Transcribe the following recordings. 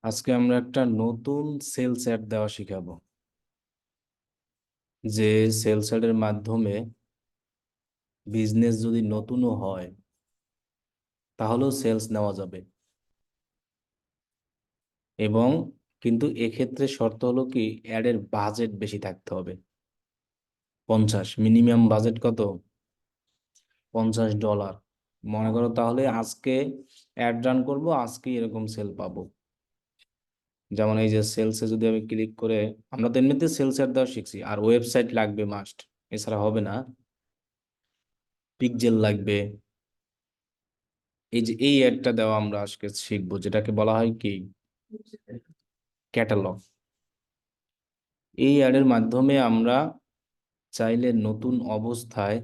আজকে আমরা একটা নতুন সেলস অ্যাড দেওয়া শিখাবো, যে সেলস অ্যাডের মাধ্যমে বিজনেস যদি নতুনও হয় তাহলেও সেলস নেওয়া যাবে। এবং কিন্তু এক্ষেত্রে শর্ত হলো কি, অ্যাডের বাজেট বেশি থাকতে হবে। 50, মিনিমাম বাজেট কত? $50। মনে করো তাহলে আজকে অ্যাড রান করবো, আজকে এরকম সেল পাবো। যেমন এই যে সেলসে যদি আমি ক্লিক করে, আমরা তো এমনিতে সেলস অ্যাড দেওয়া শিখছি, আর ওয়েবসাইট লাগবে মাস্ট, এছাড়া হবে না। পিকজেল লাগবে। এই যে এই অ্যাডটা দেওয়া আমরা আজকে শিখবো, যেটাকে বলা হয় কি, ক্যাটালগ। এই অ্যাডের মাধ্যমে আমরা চাইলে নতুন অবস্থায়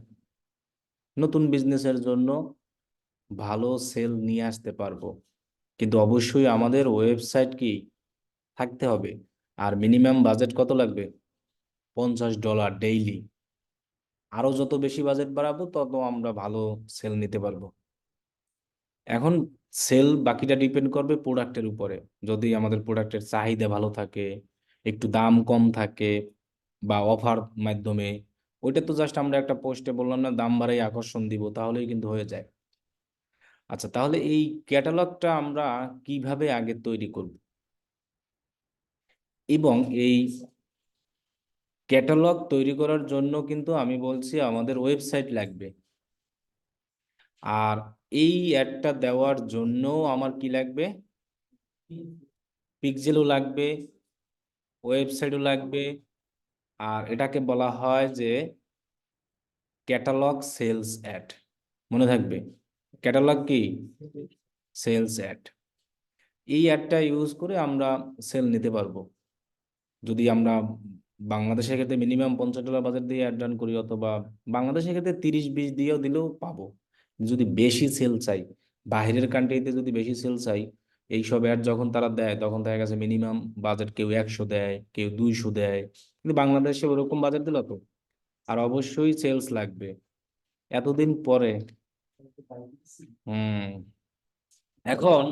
নতুন বিজনেসের জন্য ভালো সেল নিয়ে আসতে পারবো। কিন্তু অবশ্যই আমাদের ওয়েবসাইট কি থাকতে হবে। আর মিনিমাম বাজেট কত লাগবে? $50 ডেইলি। আরো যত বেশি বাজেট বাড়াবো তত আমরা ভালো সেল নিতে পারবো। এখন সেল বাকিটা ডিপেন্ড করবে প্রোডাক্টের উপরে। যদি আমাদের প্রোডাক্টের চাহিদা ভালো থাকে, একটু দাম কম থাকে, বা অফার মাধ্যমে, ওইটা তো জাস্ট আমরা একটা পোস্টে বললাম না, দাম বাড়াই আকর্ষণ দিব, তাহলেই কিন্তু হয়ে যায়। আচ্ছা, তাহলে এই ক্যাটালগটা আমরা কিভাবে আগে তৈরি করব, এবং এই ক্যাটালগ তৈরি করার জন্য কিন্তু আমি বলছি আমাদের ওয়েবসাইট লাগবে। আর এই অ্যাডটা দেওয়ার জন্য আমার কি লাগবে? পিক্সেলও লাগবে, ওয়েবসাইটও লাগবে। আর এটাকে বলা হয় যে ক্যাটালগ সেলস অ্যাড। মনে থাকবে, ক্যাটালগ কি? Sales ad. এই অ্যাডটা ইউজ করে আমরা সেল নিতে পারবো। যদি আমরা বাংলাদেশের ক্ষেত্রে মিনিমাম $50 বাজেট দিয়ে অ্যাড রান করি, অথবা বাংলাদেশের ক্ষেত্রে 30-20 দিয়েও দিলেও পাবো। যদি বেশি সেল চাই, বাইরের কান্ট্রিতে যদি বেশি সেল চাই, এইসব অ্যাড যখন তারা দেয় তখন দেখা গেছে মিনিমাম বাজেট কেউ 100 দেয়, কেউ 200 দেয়। কিন্তু বাংলাদেশে ওরকম বাজেট দিল তো। আর অবশ্যই সেলস লাগবে এতদিন পরে। হুম। এখন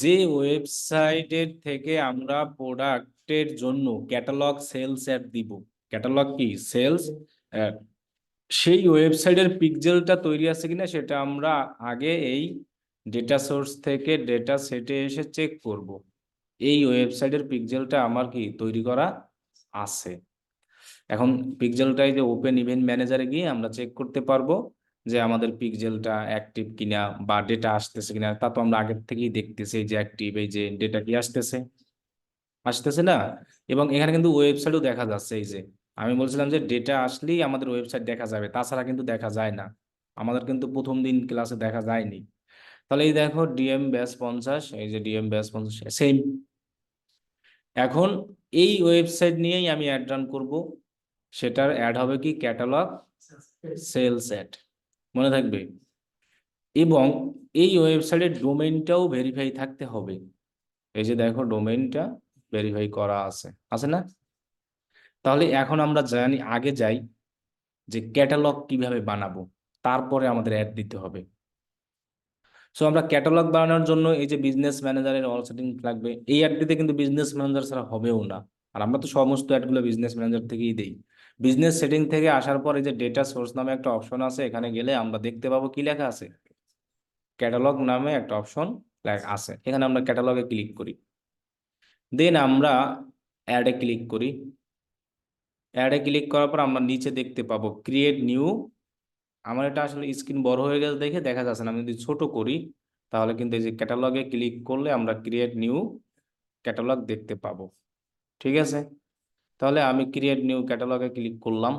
যে ওয়েবসাইটের থেকে আমরা প্রোডাক্টের জন্য ক্যাটালগ সেলস অ্যাড দিব, ক্যাটালগ কি সেলস অ্যাড, সেই ওয়েবসাইটের পিক্সেলটা তৈরি আছে কিনা সেটা আমরা আগে এই ডেটা সোর্স থেকে ডেটা সেটে এসে চেক করব। এই ওয়েবসাইটের পিক্সেলটা আমার কি তৈরি করা আছে। এখন পিক্সেলটাই যে ওপেন ইভেন্ট ম্যানেজারে গিয়ে আমরা চেক করতে পারবো যে আমাদের পিক্সেলটা অ্যাক্টিভ কিনা, বা ডেটা আসতেছে কিনা। তা তো আমরা আগের থেকেই দেখতেছি, এই যে অ্যাক্টিভ, এই যে ডেটা কি আসতেছে, আসতেছে না। এবং এখানে কিন্তু ওয়েবসাইটও দেখা যাচ্ছে। এই যে আমি বলছিলাম যে ডেটা আসলেই আমাদের ওয়েবসাইট দেখা যাবে, তাছাড়া কিন্তু দেখা যায় না। আমাদের কিন্তু প্রথম দিন ক্লাসে দেখা যায়নি। তাহলে এই দেখো ডিএম ব্যাস 50, এই যে ডিএম ব্যাস 50 সেম। এখন এই ওয়েবসাইট নিয়েই আমি অ্যাড রান করবো। সেটার অ্যাড হবে কি, ক্যাটালগ সেলস অ্যাড। মনে থাকবে। এবং এই ওয়েবসাইটের ডোমেইনটাও ভেরিফাই থাকতে হবে। এই যে দেখো ডোমেইনটা ভেরিফাই করা আছে, আছে না? তাহলে এখন আমরা জানি, আগে যাই যে ক্যাটালগ কিভাবে বানাবো, তারপরে আমাদের অ্যাড দিতে হবে। সো আমরা ক্যাটালগ বানানোর জন্য এই যে বিজনেস ম্যানেজারের অল সেটিং লাগবে। এই অ্যাড দিতে কিন্তু বিজনেস ম্যানেজার ছাড়া হবেও না। আর আমরা তো সমস্ত অ্যাডগুলো বিজনেস ম্যানেজার থেকেই দিই। বিজনেস সেটিং থেকে আসার পর এই যে ডেটা সোর্স নামে একটা অপশন আছে, এখানে গেলে আমরা দেখতে পাবো কি লেখা আছে, ক্যাটালগ নামে একটা অপশন আছে। এখানে আমরা ক্যাটালগে ক্লিক করি, দেন আমরা অ্যাডে ক্লিক করি। অ্যাডে ক্লিক করার পর আমরা নিচে দেখতে পাবো ক্রিয়েট নিউ। আমার এটা আসলে স্ক্রিন বড় হয়ে গেছে দেখে দেখা যাচ্ছে না, আমি যদি ছোট করি তাহলে কিন্তু এই যে ক্যাটালগে ক্লিক করলে আমরা ক্রিয়েট নিউ ক্যাটালগ দেখতে পাবো। ঠিক আছে, তাহলে আমি ক্রিয়েট নিউ ক্যাটালগে ক্লিক করলাম।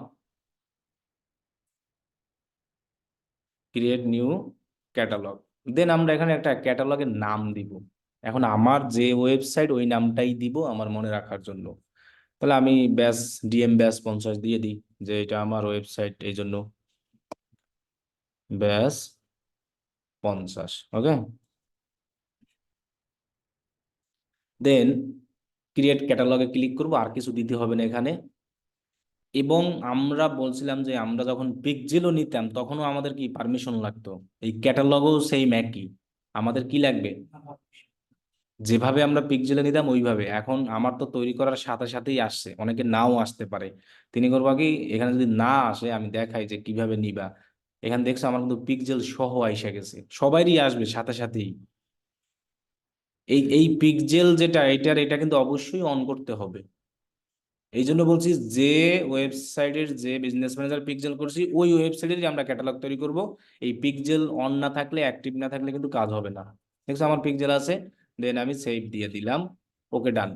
Create new catalog. দেন আমরা এখানে একটা ক্যাটালগের নাম দিব। এখন আমার যে ওয়েবসাইট ওই নামটাই দিব আমার মনে রাখার জন্য। তাহলে আমি ব্যাস ডিএম ব্যাস 50 দিয়ে দিই, যে এটা আমার ওয়েবসাইট, এই জন্য ব্যাস 50। ওকে, দেন ক্রিয়েট ক্যাটালগে ক্লিক করব, আর কিছু দিতে হবে না এখানে। এবং আমরা বলছিলাম যে আমরা যখন পিকজেলও নিতাম তখনও আমাদের কি পারমিশন লাগতো, এই ক্যাটালগও সেই একই। আমাদের কি লাগবে? যেভাবে আমরা পিকজেলে নিতাম ওইভাবে। এখন আমার তো তৈরি করার সাথে সাথেই আসছে, অনেকে নাও আসতে পারে। তিনি করবা কি, এখানে যদি না আসে আমি দেখাই যে কিভাবে নিবা। এখানে দেখছো আমার কিন্তু পিকজেল সহ আইসা গেছে, সবারই আসবে সাথে সাথেই। এই পিকজেল যেটা এটা কিন্তু অবশ্যই অন করতে হবে। এই জন্য বলছি, যে ওয়েবসাইটের যে বিজনেস ম্যানেজার পিকজেল করছি ওই ওয়েবসাইটেরই আমরা ক্যাটালগ তৈরি করব। এই পিকজেল অন না থাকলে, অ্যাক্টিভ না থাকলে কিন্তু কাজ হবে না। দেখছো আমার পিকজেল আছে, দেন আমি সেভ দিয়ে দিলাম, ওকে ডান।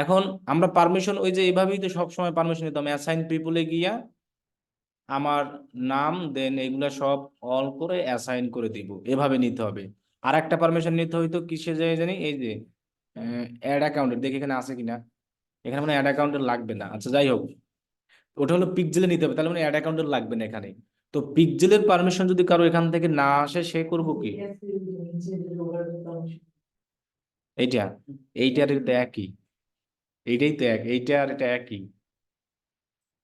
এখন আমরা পারমিশন ওই যে এইভাবেই তো সবসময় পারমিশন নিতাম, অ্যাসাইন পিপলে গিয়া আমার নাম দেন এগুলা সব অল করে অ্যাসাইন করে দিব, এভাবে নিতে হবে। আর একটা পারমিশন নিতে হইতো কিসে যায় জানি, এই যে অ্যাড অ্যাকাউন্টের, দেখি এখানে আছে কিনা। এখানে মানে অ্যাড অ্যাকাউন্টের লাগবে না, আচ্ছা যাই হোক। ওটা হলো পিকজেলে নিতে হবে, তাহলে মানে অ্যাড অ্যাকাউন্টের লাগবে না এখানে। তো পিকজেলের পারমিশন যদি কারো এখান থেকে না আসে, সে করবো কি? এইটা, এইটার তো একই, এইটাই তো এক, এইটা আর এটা একই।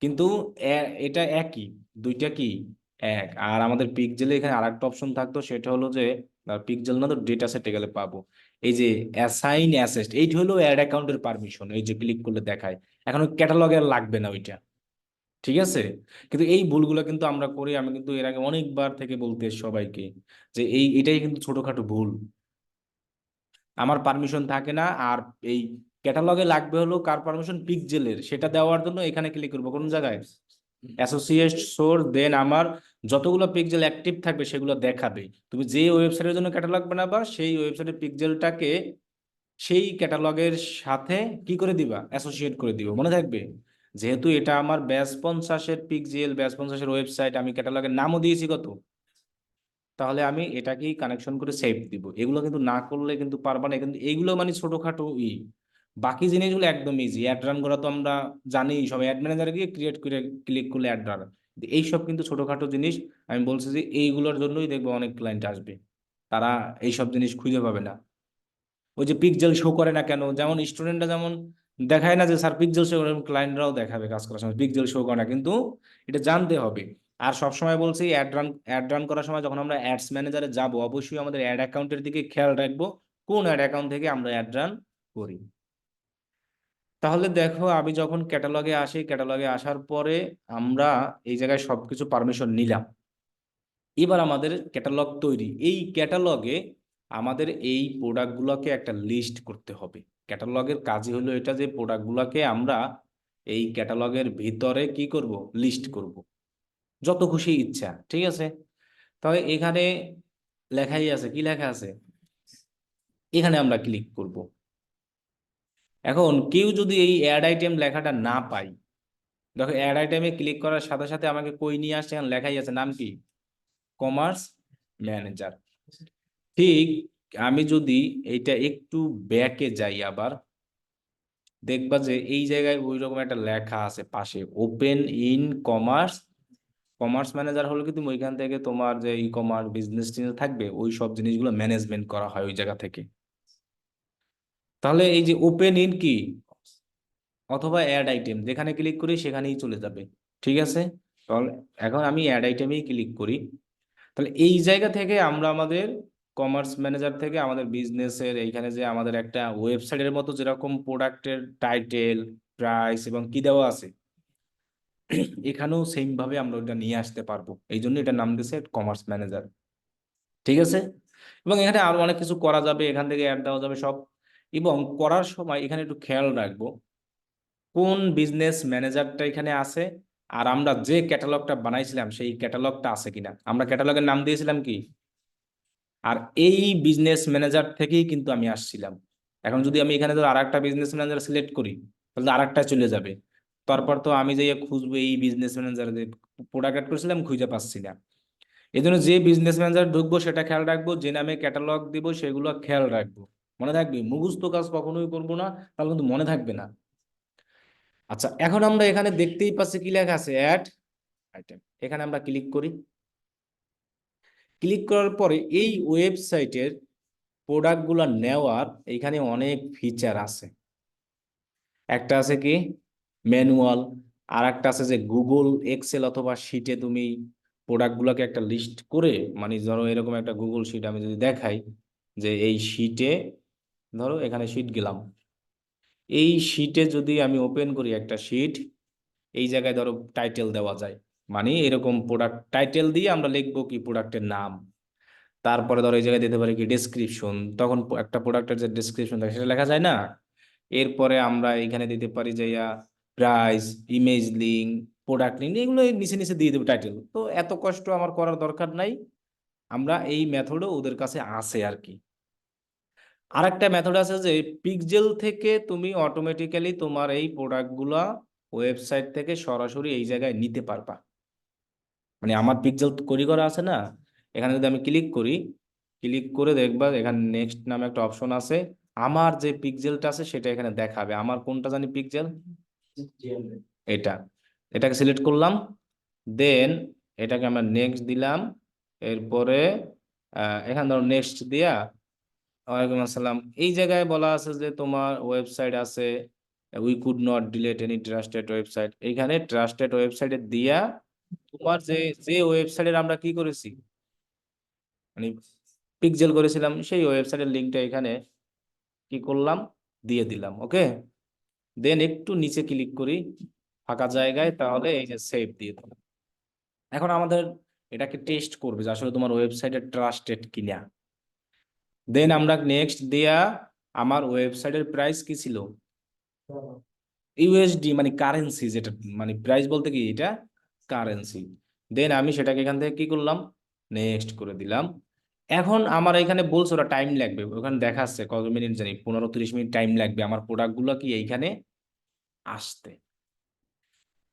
কিন্তু এটা একই, দুইটা কি এক। আর আমাদের পিকজেলে এখানে আরেকটা অপশন থাকতো, সেটা হলো যে পিকজেল না তো ডেটা সেটে গেলে পাবো, এই যে অ্যাসাইন অ্যাসেস্ট, এইটা হলো অ্যাড অ্যাকাউন্টের পারমিশন, এই যে ক্লিক করলে দেখায়। এখন ওই ক্যাটালগে আর লাগবে না ওইটা, ঠিক আছে। কিন্তু এই ভুলগুলো কিন্তু আমরা করি, আমি কিন্তু এর আগে অনেকবার থেকে বলতে সবাইকে যে এটাই কিন্তু ছোটখাটো ভুল। আমার পারমিশন থাকে না, আর এই ক্যাটালগে লাগবে হলো কার পারমিশন, পিকজেলের। সেটা দেওয়ার জন্য এখানে ক্লিক করবো কোন জায়গায়, অ্যাসোসিয়েট সোর্স, দেন আমার যতগুলো পিকজেল অ্যাক্টিভ থাকবে সেগুলো দেখাবে। তুমি যে ওয়েবসাইটের জন্য ক্যাটালগ বানাবা সেই ওয়েবসাইটের পিকজেলটাকে সেই ক্যাটালগের সাথে কি করে দিবা, অ্যাসোসিয়েট করে দিবা, মনে থাকবে। যেহেতু এটা আমার ব্যাস 50-এর পিকজেল, ব্যাস 50-এর ওয়েবসাইট, আমি ক্যাটালগের নামও দিয়েছি কত, তাহলে আমি এটাকেই কানেকশন করে সেভ দিব। এগুলো কিন্তু না করলে কিন্তু পারবা না, কিন্তু এইগুলো মানে ছোটখাটো বাকি জিনিসগুলো একদম ইজি। অ্যাড রান করা তো আমরা জানি, সব অ্যাড ম্যানেজারে গিয়ে ক্রিয়েট করে ক্লিক করলে অ্যাড রান। এইসব কিন্তু ছোটখাটো জিনিস। আমি বলছি যে এইগুলোর জন্যই দেখবো অনেক ক্লায়েন্ট আসবে, তারা এইসব জিনিস খুঁজে পাবে না। ওই যে পিকজেল শো করে না কেন, যেমন স্টুডেন্টরা যেমন দেখায় না যে স্যার পিকজেল শো করে, ক্লায়েন্টরাও দেখাবে কাজ করার সময় পিকজেল শো করে না, কিন্তু এটা জানতে হবে। আর সবসময় বলছি, অ্যাড রান করার সময় যখন আমরা অ্যাডস ম্যানেজারে যাব, অবশ্যই আমাদের অ্যাড অ্যাকাউন্টের দিকে খেয়াল রাখবো, কোন অ্যাড অ্যাকাউন্ট থেকে আমরা অ্যাড রান করি। তাহলে দেখো, আমি যখন ক্যাটালগে আসি, ক্যাটালগে আসার পরে আমরা এই জায়গায় সবকিছু পারমিশন নিলাম। এবার আমাদের ক্যাটালগ তৈরি। এই ক্যাটালগে আমাদের এই প্রোডাক্টগুলোকে একটা লিস্ট করতে হবে। ক্যাটালগের কাজই হলো এটা, যে প্রোডাক্টগুলোকে আমরা এই ক্যাটালগের ভিতরে কি করব, লিস্ট করব, যত খুশি ইচ্ছা, ঠিক আছে। তাহলে এখানে লেখাই আছে, কি লেখা আছে, এখানে আমরা ক্লিক করব। এখন কেউ যদি এই অ্যাড আইটেম লেখাটা না পাই, দেখো অ্যাড আইটেমে ক্লিক করার সাথে সাথে আমাকে কই নিয়ে আসছে, এখানে লেখাই আছে নাম কি, কমার্স ম্যানেজার। ঠিক, আমি যদি এইটা একটু ব্যাকে যাই আবার, দেখবা যে এই জায়গায় ওই রকম একটা লেখা আছে পাশে, open in commerce. Commerce manager হলো কি, তুমি ওইখান থেকে তোমার যে ই কমার্স বিজনেস থাকবে, ওই সব জিনিসগুলো ম্যানেজমেন্ট করা হয় ওই জায়গা থেকে। তাহলে এই যে ওপেন ইন কি অথবা অ্যাড আইটেম, যেখানে ক্লিক করি সেখানেই চলে যাবে, ঠিক আছে। তাহলে এখন আমি অ্যাড আইটেমেই ক্লিক করি। তাহলে এই জায়গা থেকে আমরা আমাদের কমার্স ম্যানেজার থেকে আমাদের বিজনেসের এইখানে যে আমাদের একটা ওয়েবসাইটের মতো যেরকম প্রোডাক্টের টাইটেল, প্রাইস এবং কি দেওয়া আছে, এখানেও সেম ভাবে আমরা ওটা নিয়ে আসতে পারবো। এই জন্য এটা নাম দিয়েছে কমার্স ম্যানেজার, ঠিক আছে। এবং এখানে আরো অনেক কিছু করা যাবে, এখান থেকে অ্যাড দেওয়া যাবে সব। এবং করার সময় এখানে একটু খেয়াল রাখবো কোন বিজনেস ম্যানেজারটা এখানে আছে, আর আমরা যে ক্যাটালগটা বানাইছিলাম সেই ক্যাটালগটা আছে কিনা। আমরা ক্যাটালগের নাম দিয়েছিলাম কি, আর এই বিজনেস ম্যানেজার থেকেই কিন্তু আমি আসছিলাম। এখন যদি আমি এখানে ধর আরেকটা বিজনেস ম্যানেজার সিলেক্ট করি, তাহলে আরেকটা চলে যাবে। তারপর তো আমি যে খুঁজবো এই বিজনেস ম্যানেজার যে প্রোডাক্ট অ্যাড করেছিলাম, খুঁজে পাচ্ছি না। এই জন্য যে বিজনেস ম্যানেজার ঢুকবো সেটা খেয়াল রাখবো, যে নামে ক্যাটালগ দিব সেগুলো খেয়াল রাখবো। মনে থাকবে, মুখস্থ কাজ কখনোই করবো না, তাহলে কিন্তু মনে থাকবে না। আচ্ছা, এখন আমরা এখানে দেখতেই পাচ্ছি কি লেখা আছে, অ্যাড আইটেম। এখানে আমরা ক্লিক করি। ক্লিক করার পরে এই ওয়েবসাইটের প্রোডাক্টগুলো নেওয়ার এখানে অনেক ফিচার আছে। একটা আছে কি ম্যানুয়াল, আর একটা আছে যে গুগল এক্সেল অথবা শিটে তুমি প্রোডাক্টগুলোকে একটা লিস্ট করে, মানে ধরো এরকম একটা গুগল শিট আমি যদি দেখাই, যে এই শিটে ধরো এখানে শিট গেলাম, এই শিটে যদি আমি ওপেন করি একটা শিট, এই জায়গায় ধরো টাইটেল দেওয়া যায়, মানে এরকম প্রোডাক্ট টাইটেল দিয়ে আমরা লিখবো কি প্রোডাক্টের নাম, তারপরে ধরো এই জায়গায় দিতে পারি কি ডেসক্রিপশন, তখন একটা প্রোডাক্টের যে ডেসক্রিপশন থাকে সেটা লেখা যায় না। এরপরে আমরা এখানে দিতে পারি যে price, image link, product link, এগুলো নিচে নিচে দিয়ে দেবো টাইটেল। তো এত কষ্ট আমার করার দরকার নাই, আমরা এই মেথডও ওদের কাছে আছে আর কি। আরেকটা মেথড আছে যে পিক্সেল থেকে তুমি অটোমেটিক্যালি তোমার এই প্রোডাক্টগুলা ওয়েবসাইট থেকে সরাসরি এই জায়গায় নিতে পারবা। মানে আমার পিক্সেল তৈরি করা আছে না, এখানে যদি আমি ক্লিক করি, ক্লিক করে দেখবা এখানে নেক্সট নামে একটা অপশন আছে, আমার যে পিক্সেলটা আছে সেটা এখানে দেখাবে। আমার কোনটা জানি পিক্সেল, এটা, এটাকে সিলেক্ট করলাম, দেন এটাকে আমরা নেক্সট দিলাম। এরপরে এখানে ধরো নেক্সট দিয়া, ওয়ালাইকুম আসসালাম, এই জায়গায় বলা আছে যে তোমার ওয়েবসাইট আছে, we could not delete any trusted website, এইখানে ট্রাস্টেড ওয়েবসাইটে দিয়া তোমার যে যে ওয়েবসাইটের আমরা কি করেছি, মানে পিক্সেল করেছিলাম, সেই ওয়েবসাইটের লিঙ্কটা এখানে কি করলাম, দিয়ে দিলাম। ওকে, দেন একটু নিচে ক্লিক করি ফাঁকা জায়গায়, তাহলে এই যে সেভ দিয়ে দিলাম। এখন আমাদের এটাকে টেস্ট করবে যে আসলে তোমার ওয়েবসাইটে ট্রাস্টেড কিনা। দেন আমরা নেক্সট দিয়া, আমার ওয়েবসাইটের প্রাইস কি ছিল, ইউএসডি, মানে কারেন্সি, যেটা মানে প্রাইস বলতে কি এটা কারেন্সি। দেন আমি সেটাকে এখান থেকে কি করলাম, নেক্সট করে দিলাম। এখন আমার এখানে বলছে ওরা টাইম লাগবে, ওখানে দেখাচ্ছে কত মিনিট জানি, 15-30 মিনিট টাইম লাগবে আমার প্রোডাক্টগুলো কি এইখানে আসতে।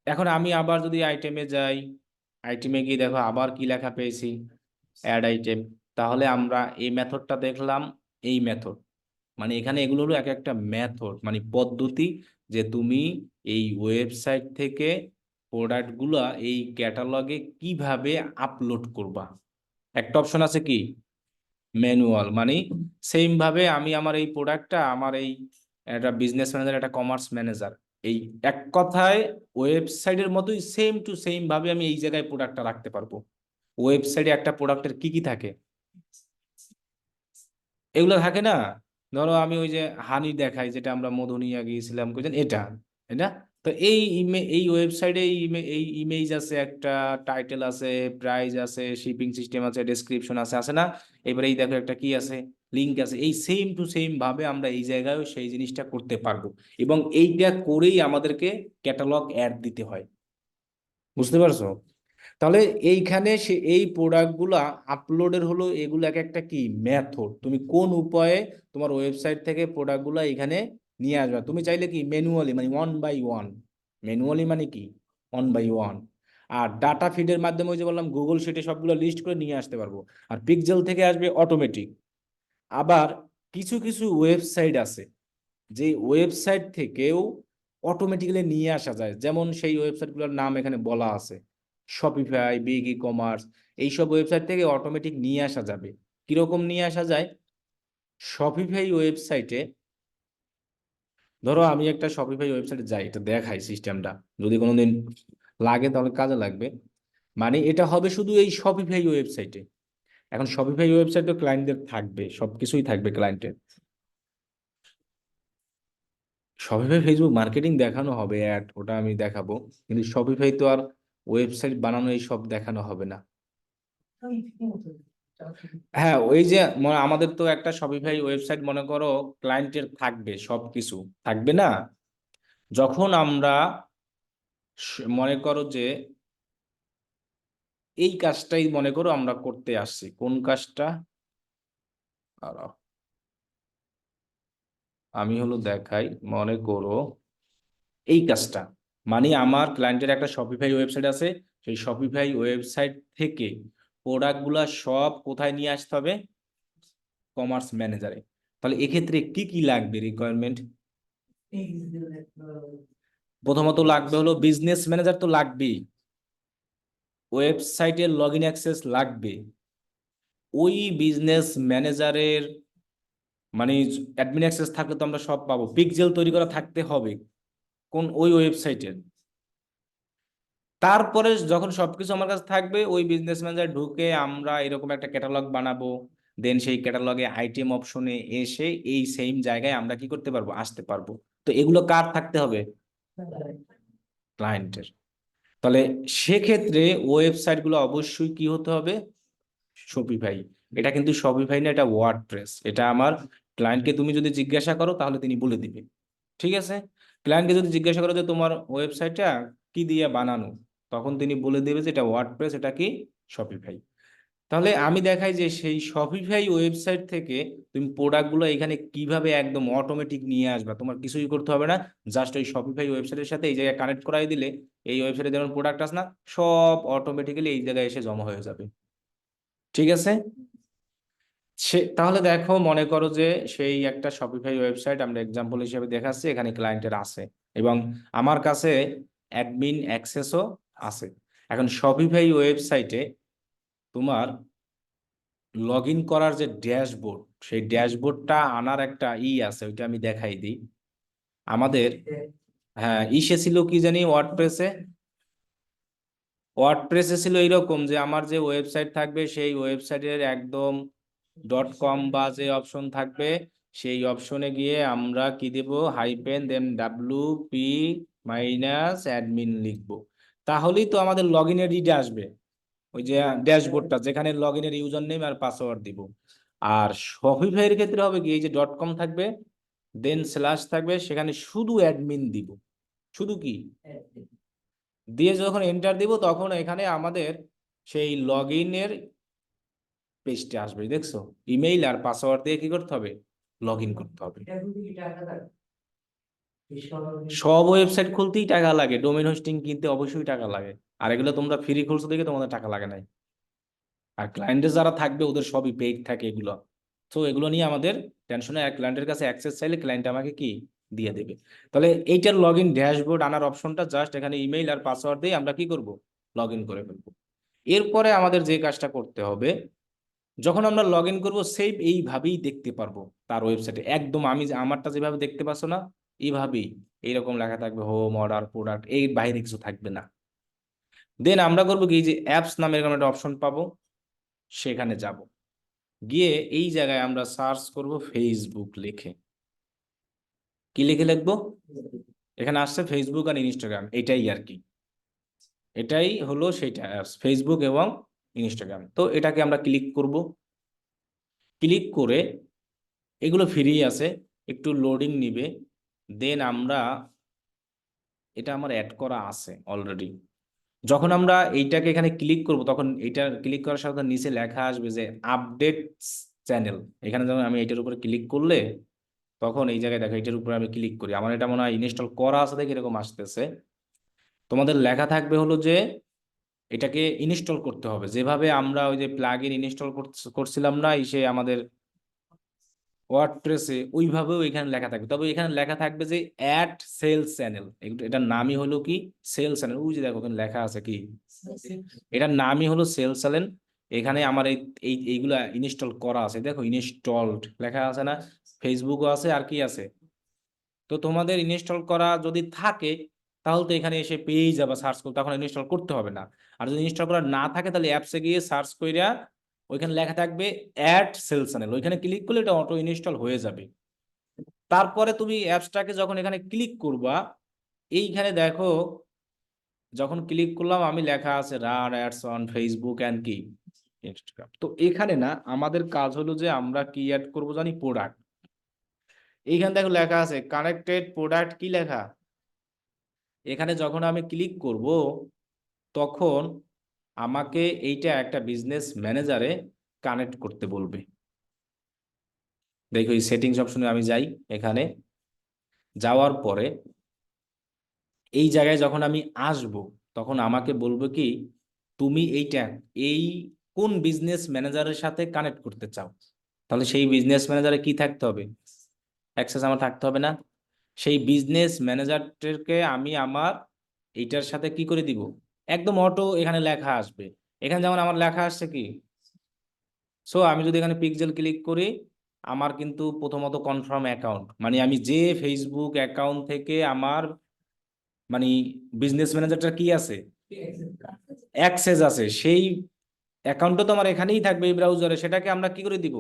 এখন আমি আবার যদি আইটেমে যাই, আইটেমে গিয়ে দেখো আবার কি লেখা পেয়েছি, অ্যাড আইটেম। তাহলে আমরা এই মেথডটা দেখলাম, এই মেথড, মানে এখানে এগুলো হলো এক একটা মেথড, মানে পদ্ধতি, যে তুমি এই ওয়েবসাইট থেকে প্রোডাক্টগুলা এই ক্যাটালগে কিভাবে আপলোড করবা। একটা অপশন আছে কি ম্যানুয়াল, মানে সেম ভাবে আমি আমার এই প্রোডাক্টটা, আমার এই একটা বিজনেস ম্যানেজার, একটা কমার্স ম্যানেজার, এই এক কথায় ওয়েবসাইটের মতোই সেম টু সেম ভাবে আমি এই জায়গায় প্রোডাক্টটা রাখতে পারবো। ওয়েবসাইটে একটা প্রোডাক্টের কি কি থাকে, এগুলো থাকে না। ধরো আমি ওই যে হানি দেখাই, যেটা আমরা মধু নিয়ে গিয়েছিলাম কইছেন, এটা এটা তো এই এই ওয়েবসাইটে এই ইমেজ আছে, একটা টাইটেল আছে, প্রাইস আছে, শিপিং সিস্টেম আছে, ডেসক্রিপশন আছে, আছে না। এবারে এই দেখো একটা কি আছে, লিংক আছে। এই সেম টু সেম ভাবে আমরা এই জায়গায়ও সেই জিনিসটা করতে পারবো, এবং এইটা করেই আমাদেরকে ক্যাটালগ অ্যাড দিতে হয়। বুঝতে পারছো? তাহলে এইখানে সে এই প্রোডাক্টগুলা আপলোডের হলো, এগুলো এক একটা কি মেথড, তুমি কোন উপায়ে তোমার ওয়েবসাইট থেকে প্রোডাক্টগুলো এখানে নিয়ে আসবে। তুমি চাইলে কি ম্যানুয়ালি, মানে ওয়ান বাই ওয়ান, ম্যানুয়ালি মানে কি ওয়ান বাই ওয়ান, আর ডাটা ফিডের মাধ্যমে ওই যে বললাম গুগল শিটে সবগুলো লিস্ট করে নিয়ে আসতে পারবো। আর পিক্সেল থেকে আসবে অটোমেটিক। আবার কিছু কিছু ওয়েবসাইট আছে যে ওয়েবসাইট থেকেও অটোমেটিক্যালি নিয়ে আসা যায়, যেমন সেই ওয়েবসাইটগুলোর নাম এখানে বলা আছে, শপিফাই, বিগ ই কমার্স, এইসব ওয়েবসাইট থেকে অটোমেটিক নিয়ে আসা যাবে। কিরকম নিয়ে আসা যায়, শপিফাই ওয়েবসাইটে, ধরো আমি একটা শপিফাই ওয়েবসাইটে যাই, এটা দেখাই সিস্টেমটা, যদি কোনোদিন লাগে তাহলে কাজে লাগবে। মানে এটা হবে শুধু এই শপিফাই ওয়েবসাইটে। এখন শপিফাই ওয়েবসাইটে ক্লায়েন্টদের থাকবে, সবকিছুই থাকবে ক্লায়েন্টের। শপিফাই ফেসবুক মার্কেটিং দেখানো হবে, অ্যাড, ওটা আমি দেখাবো, কিন্তু শপিফাই তো আর ওয়েবসাইট বানানো এই সব দেখানো হবে না। হ্যাঁ, ওই যে আমাদের তো একটা শপিফাই ওয়েবসাইট মনে করো ক্লায়েন্টের থাকবে, সবকিছু থাকবে না। যখন আমরা মনে করো যে এই কাজটাই মনে করো আমরা করতে আসছি, কোন কাজটা, দাঁড়াও, আমি হলো দেখাই, মনে করো এই কাজটা, মানে আমার ক্লায়েন্টের একটা শপিফাই ওয়েবসাইট আছে, সেই শপিফাই ওয়েবসাইট থেকে প্রোডাক্টগুলা সব কোথায় নিয়ে আসতে হবে, কমার্স ম্যানেজারে। তাহলে এক্ষেত্রে কি কি লাগবে রিকোয়ারমেন্ট, প্রথমত লাগবে হলো বিজনেস ম্যানেজার তো লাগবেই, ওয়েবসাইটের লগ ইন অ্যাক্সেস লাগবে, ওই বিজনেস ম্যানেজারের মানে অ্যাডমিন অ্যাক্সেস থাকলে তো আমরা সব পাবো, পিক্সেল তৈরি করা থাকতে হবে কোন ওই ওয়েবসাইটের। তারপরে যখন সবকিছু আমার কাছে থাকবে, ওই বিজনেস ম্যানেজার ঢুকে আমরা এরকম একটা ক্যাটালগ বানাবো, দেন সেই ক্যাটালগে আইটেম অপশনে এসে এই সেম জায়গায় আমরা কি করতে পারবো, আসতে পারবো। তো এগুলো কার থাকতে হবে, ক্লায়েন্টের। তাহলে সেক্ষেত্রে ওয়েবসাইট গুলো অবশ্যই কি হতে হবে, শপিফাই। এটা কিন্তু শপিফাই না, এটা ওয়ার্ডপ্রেস। এটা আমার ক্লায়েন্টকে তুমি যদি জিজ্ঞাসা করো তাহলে তিনি বলে দিবে, ঠিক আছে। ক্লায়েন্টকে যদি জিজ্ঞাসা করো যে তোমার ওয়েবসাইটটা কি দিয়ে বানানো, তখন তিনি বলে দেবে যে এটা ওয়ার্ডপ্রেস, এটা কি শপিফাই। তাহলে আমি দেখাই যে সেই শপিফাই ওয়েবসাইট থেকে তুমি প্রোডাক্টগুলো এখানে কিভাবে একদম অটোমেটিক নিয়ে আসবা, তোমার কিছুই করতে হবে না। জাস্ট ওই শপিফাই ওয়েবসাইটের সাথে এই জায়গায় কানেক্ট করাই দিলে এই ওয়েবসাইটে যেমন প্রোডাক্ট আছে না, সব অটোমেটিক্যালি এই জায়গায় এসে জমা হয়ে যাবে, ঠিক আছে। তাহলে দেখো, মনে করো যে সেই একটা শপিফাই ওয়েবসাইট আমরা এক্সাম্পল হিসেবে দেখাচ্ছি, এখানে ক্লায়েন্টের আছে এবং আমার কাছে অ্যাডমিন অ্যাক্সেসও আছে। এখন শপিফাই ওয়েবসাইটে তোমার লগ ইন করার যে ড্যাশবোর্ড, সেই ড্যাশবোর্ডটা আনার একটা আছে, ওইটা আমি দেখাই দিই আমাদের। হ্যাঁ, ছিল কি জানি, ওয়ার্ডপ্রেসে ছিল এইরকম যে আমার যে ওয়েবসাইট থাকবে সেই ওয়েবসাইটের একদম .com বা যে অপশন থাকবে, সেই অপশনে গিয়ে আমরা কি দেব, হাইপেন দেন WP মাইনাস অ্যাডমিন লিখবো। তাহলেই তো আমাদের লগ ইনের ইডে আসবে, ওই যে ড্যাশবোর্ডটা যেখানে লগ ইনের ইউজার নেম আর পাসওয়ার্ড দিব। আর শপিফাই এর ক্ষেত্রে হবে কি, এই যে .com থাকবে, দেন স্ল্যাশ থাকবে, সেখানে শুধু অ্যাডমিন দিব, শুধু কি দিয়ে যখন এন্টার দিব তখন এখানে আমাদের সেই লগ ইনের পেজটা আসবে, দেখছো। ইমেইল আর পাসওয়ার্ড দিয়ে কি করতে হবে, লগ ইন করতে হবে। সব ওয়েবসাইট খুলতেই টাকা লাগে, ডোমেন হোস্টিং কিনতে অবশ্যই টাকা লাগে। আর এগুলো তোমরা ফ্রি খুলছো দেখে তোমাদের টাকা লাগে নাই। আর ক্লায়েন্টে যারা থাকবে ওদের সবই পেইড থাকে এগুলো। তো এগুলো নিয়ে আমাদের টেনশনে, এক ক্লায়েন্টের কাছে অ্যাক্সেস চাইলে ক্লায়েন্ট আমাকে কি দিয়ে দেবে। তাহলে এইটার লগ ইন ড্যাশবোর্ড আনার অপশনটা জাস্ট এখানে ইমেইল আর পাসওয়ার্ড দিয়ে আমরা কি করব, লগ ইন করে ফেলবো। এরপরে আমাদের যে কাজটা করতে হবে, যখন আমরা লগ ইন করবো সেভ এইভাবেই দেখতে পারবো তার ওয়েবসাইটে, একদম আমি আমারটা যেভাবে দেখতে পাচ্ছ না, এইভাবেই এইরকম লেখা থাকবে, হোম, অর্ডার, প্রোডাক্ট, এর বাইরে কিছু থাকবে না। দেন আমরা করবো কি, যে অ্যাপস নামে এরকম একটা অপশন পাবো, সেখানে যাব, গিয়ে এই জায়গায় আমরা সার্চ করব ফেসবুক লিখে। কি লিখে লিখবো, এখানে আসছে ফেসবুক আর ইনস্টাগ্রাম, এটাই আর কি, এটাই হলো সেটা অ্যাপস, ফেসবুক এবং ইনস্টাগ্রাম। তো এটাকে আমরা ক্লিক করব। ক্লিক করে, এগুলো ফ্রি আছে, একটু লোডিং নিবে। দেন আমরা, এটা আমার অ্যাড করা আছে অলরেডি। যখন আমরা এইটাকে এখানে ক্লিক করব তখন এটা ক্লিক করার সাথে নিচে লেখা আসবে যে আপডেট চ্যানেল। এখানে যখন আমি এটার উপরে ক্লিক করলে তখন এই জায়গায় দেখো, এটার উপরে আমি ক্লিক করি, আমার এটা মনে হয় ইনস্টল করা আছে দেখে এরকম আসতেছে। তোমাদের লেখা থাকবে হলো যে এটাকে ইনস্টল করতে হবে, যেভাবে আমরা ওই যে প্লাগ ইন ইনস্টল করছিলাম না সে আমাদের ওয়ার্ডপ্রেসে, ওইভাবেও এখানে লেখা থাকবে। তবে এখানে লেখা থাকবে যে অ্যাড সেলস চ্যানেল, এটার নামই হলো কি সেলস চ্যানেল। ওই যে দেখো এখানে লেখা আছে কি, এটার নামই হলো সেলস চ্যানেল। এখানে আমার এইগুলা ইনস্টল করা আছে, দেখো ইনস্টলড লেখা আছে না, ফেসবুকও আছে আর কি আছে। তো তোমাদের ইনস্টল করা যদি থাকে তাহলে তো এখানে এসে পেয়েই যাবে, সার্চ করতে তখন ইনস্টল করতে হবে না। আর যদি ইনস্টল করা না থাকে তাহলে অ্যাপসে গিয়ে সার্চ কইরা ওইখানে লেখা থাকবে অ্যাড সেলস চ্যানেল, ওইখানে ক্লিক করলে এটা অটো ইনস্টল হয়ে যাবে। তারপরে তুমি অ্যাপসটাকে যখন এখানে ক্লিক করবা, এইখানে দেখো যখন ক্লিক করলাম আমি, লেখা আছে run ads on Facebook and কি ইনস্টাগ্রাম। তো এখানে না আমাদের কাজ হলো যে আমরা কি অ্যাড করবো জানি, প্রোডাক্ট। এইখানে দেখো লেখা আছে কানেক্টেড প্রোডাক্ট, কি লেখা, এখানে যখন আমি ক্লিক করব তখন আমাকে এইটা একটা বিজনেস ম্যানেজারে কানেক্ট করতে বলবে। দেখো এই সেটিংস অপশনে আমি যাই, এখানে যাওয়ার পরে এই জায়গায় যখন আমি আসব তখন আমাকে বলবো কি, তুমি এইটা এই কোন বিজনেস ম্যানেজারের সাথে কানেক্ট করতে চাও। তাহলে সেই বিজনেস ম্যানেজারে কি থাকতে হবে, অ্যাক্সেস আমার থাকতে হবে না। সেই বিজনেস ম্যানেজারকে আমি আমার এইটার সাথে কি করে দিব, একদম অটো এখানে লেখা আসবে। এখানে যেমন আমার লেখা আসছে কি, সো আমি যদি এখানে পিক্সেল ক্লিক করি, আমার কিন্তু প্রথমত কনফার্ম অ্যাকাউন্ট, মানে আমি যে ফেসবুক অ্যাকাউন্ট থেকে আমার মানে বিজনেস ম্যানেজারটা কি আছে, অ্যাক্সেস আছে, সেই অ্যাকাউন্টটা তো আমার এখানেই থাকবে এই ব্রাউজারে, সেটাকে আমরা কি করে দিব?